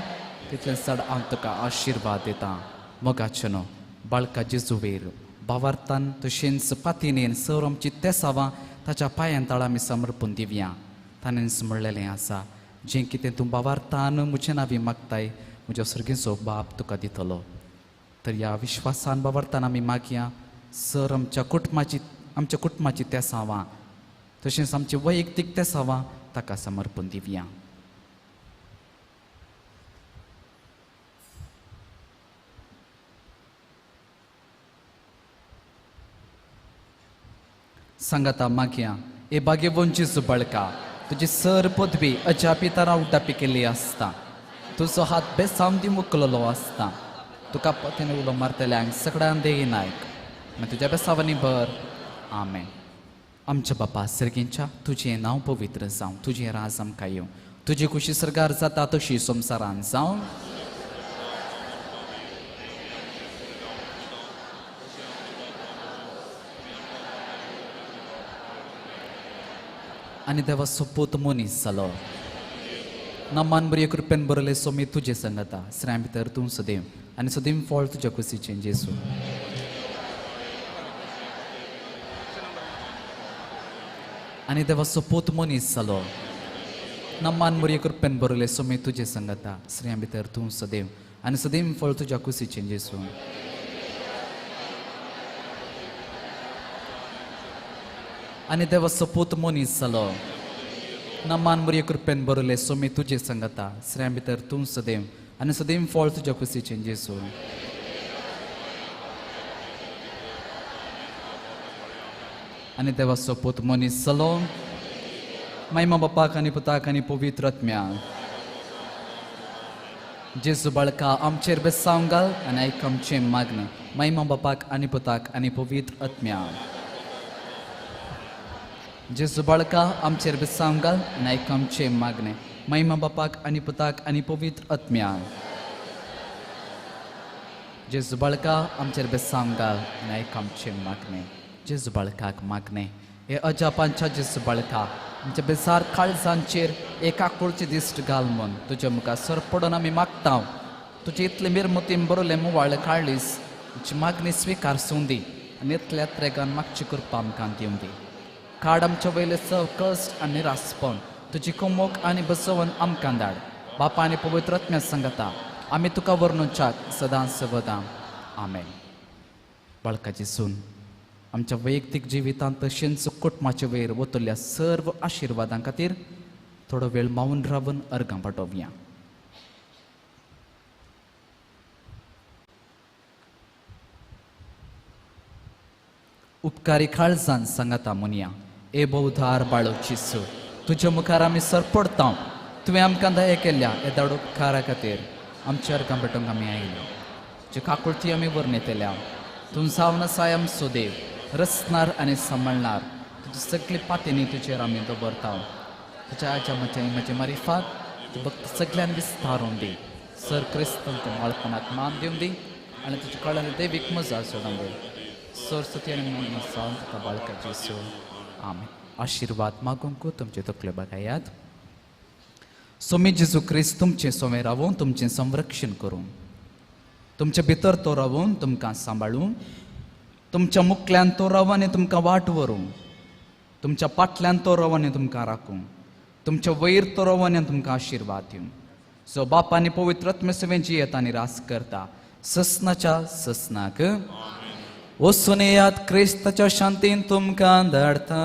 तितले चड हांव तुका आशिर्वाद दितां मोगाचें न्हू बाळका जेजूवेर भावार्थान तशेंच पातीनेन सर आमची तेसावां ताच्या पांयांतळ आमी समर्पून दिवया ताणेंच म्हणलेलें आसा जें कितें तूं भावार्थान म्हजें नांवी मागताय म्हज्या सर्गेचो बाप तुका दितलो तर ह्या विश्वासान भावार्थान आमी मागया सर आमच्या कुटुंबाची तेसावां तशेंच आमची वैयक्तीक तेसावां ताका समर्पून दिवया सांगाता मागया ए भाग्यवंची सुबळका तुजी सर पदवी अज्या पितारा उड्डापी केल्ली आसता तुजो हात बेसावंदी मुकलेलो आसता तुका पतीन उलो मारतल्यांक सगळ्यांक देयनायक मागीर तुज्या बेसावांनी भर आमेन आमच्या बापा सर्गींच्या तुजें नांव पवित्र जावं तुजें राज आमकां येवं तुजी खुशी सरकार जाता तशी संवसारांत जावं आनी देवा सोपूत मनीस जालो नमान बरी कृपेन बरयले सोमी तुजे संगता श्राय भितर तूं सदैव आनी सदैव फळ तुज्या कुशीचें जेजू आनी देवा सोपूत मनीस जालो नमान बरी कृपेन बरयले सोमी तुजे संगता श्राय भितर तूं सदैव आनी सदैव फळ तुज्या कुशीचें जेजू आनी देवा सोपूत मनीस जालो नमान बरी कृपेन बरयले सोमी तुजे संगता श्राय भितर तूं सदैव आनी सदैव फळ तुज्या कुशीचें जेजू आनी देवा सोपूत मनीस जालो महिमा बापाक आनी पुताक आनी पवित्र आत्म्याक जेजू बाळका आमचेर बेसांव घाल आनी आयक आमचें मागणें महिमा बापाक आनी पुताक आनी पवित्र आत्म्याक जेजू बाळका आमचेर बेसांव घाल आनी आयक आमचें मागणें महिमा बापाक आनी पुताक आनी पवित्र आत्म्याक जेजू बाळका आमचेर बेसांव घाल आनी आयक आमचें मागणें जेजू बाळकाक मागणें हे अजापांच्या जेजू बाळका आमच्या बेजार काळजांचेर एका कुळचे दिश्ट घाल म्हूण तुज्या मुखार सर पडून आमी मागता तुजे इतले मिरमुतीन बरोले मुवाळ काडलीस तुजी मागणी स्विकारसूं दी आनी इतल्या त्रेगान मागची कृपा आमकां दिवं दी काड आमच्या वयले कश्ट आनी निरासपण तुजी कुमोक आनी बसोवन आमकां धाड बापा आनी पवित्र आत्म्या सांगता आमी तुका वर्णुच्याक सदांच वदां आमेन बाळकाची सून आमच्या वैयक्तीक जिवितांत तशेंच कुटुंबाचे वयर वतल्या सर्व आशिर्वादां खातीर थोडो वेळ मावून रावन अर्गां पाठोवया उपकारी काळजान सांगता मुनिया ए भोवधार बाळोची सू तुज्या मुखार आमी सरपडता तुवें आमकां दया केल्या येद्या उपकारा खातीर आमच्यावर कंपटूंक आमी आयली जे काकुळती आमी वर नेतल्या तूं सावन सायम सुदेव रचणार आनी सांबाळणार तुजी सगळी पातींनी तुजेर आमी दवरता तुज्या आच्या म्हजे मारिफात तूं भक्त सगळ्यांनी विस्तारून दी सर क्रिस्तन तूं बाळपणाक मान दिवन दी आनी तुजे कळाले दैवीक मजा सोडून दी सरस्वती आनी महिमा सांत तुका बाळका जेसू आमी आशिर्वाद मागूंक तुमचे तकले बगायात सोमी जेजू क्रिस्त तुमचें सोमें रावून तुमचें संरक्षण करूं तुमचे भितर तो रावून तुमकां सांबाळूं तुमच्या मुखल्यान तो राव आनी तुमकां वाट व्हरूं तुमच्या पाटल्यान तो राव आनी तुमकां राखूं तुमच्या वयर तो राव आनी तुमकां आशिर्वाद दिवं सो बाप आनी पवित्र आत्मेसवेची येता आनी रास करता ससनाच्या ससनाक वचून येयात क्रिस्ताच्या शांतीन तुमकां धाडटा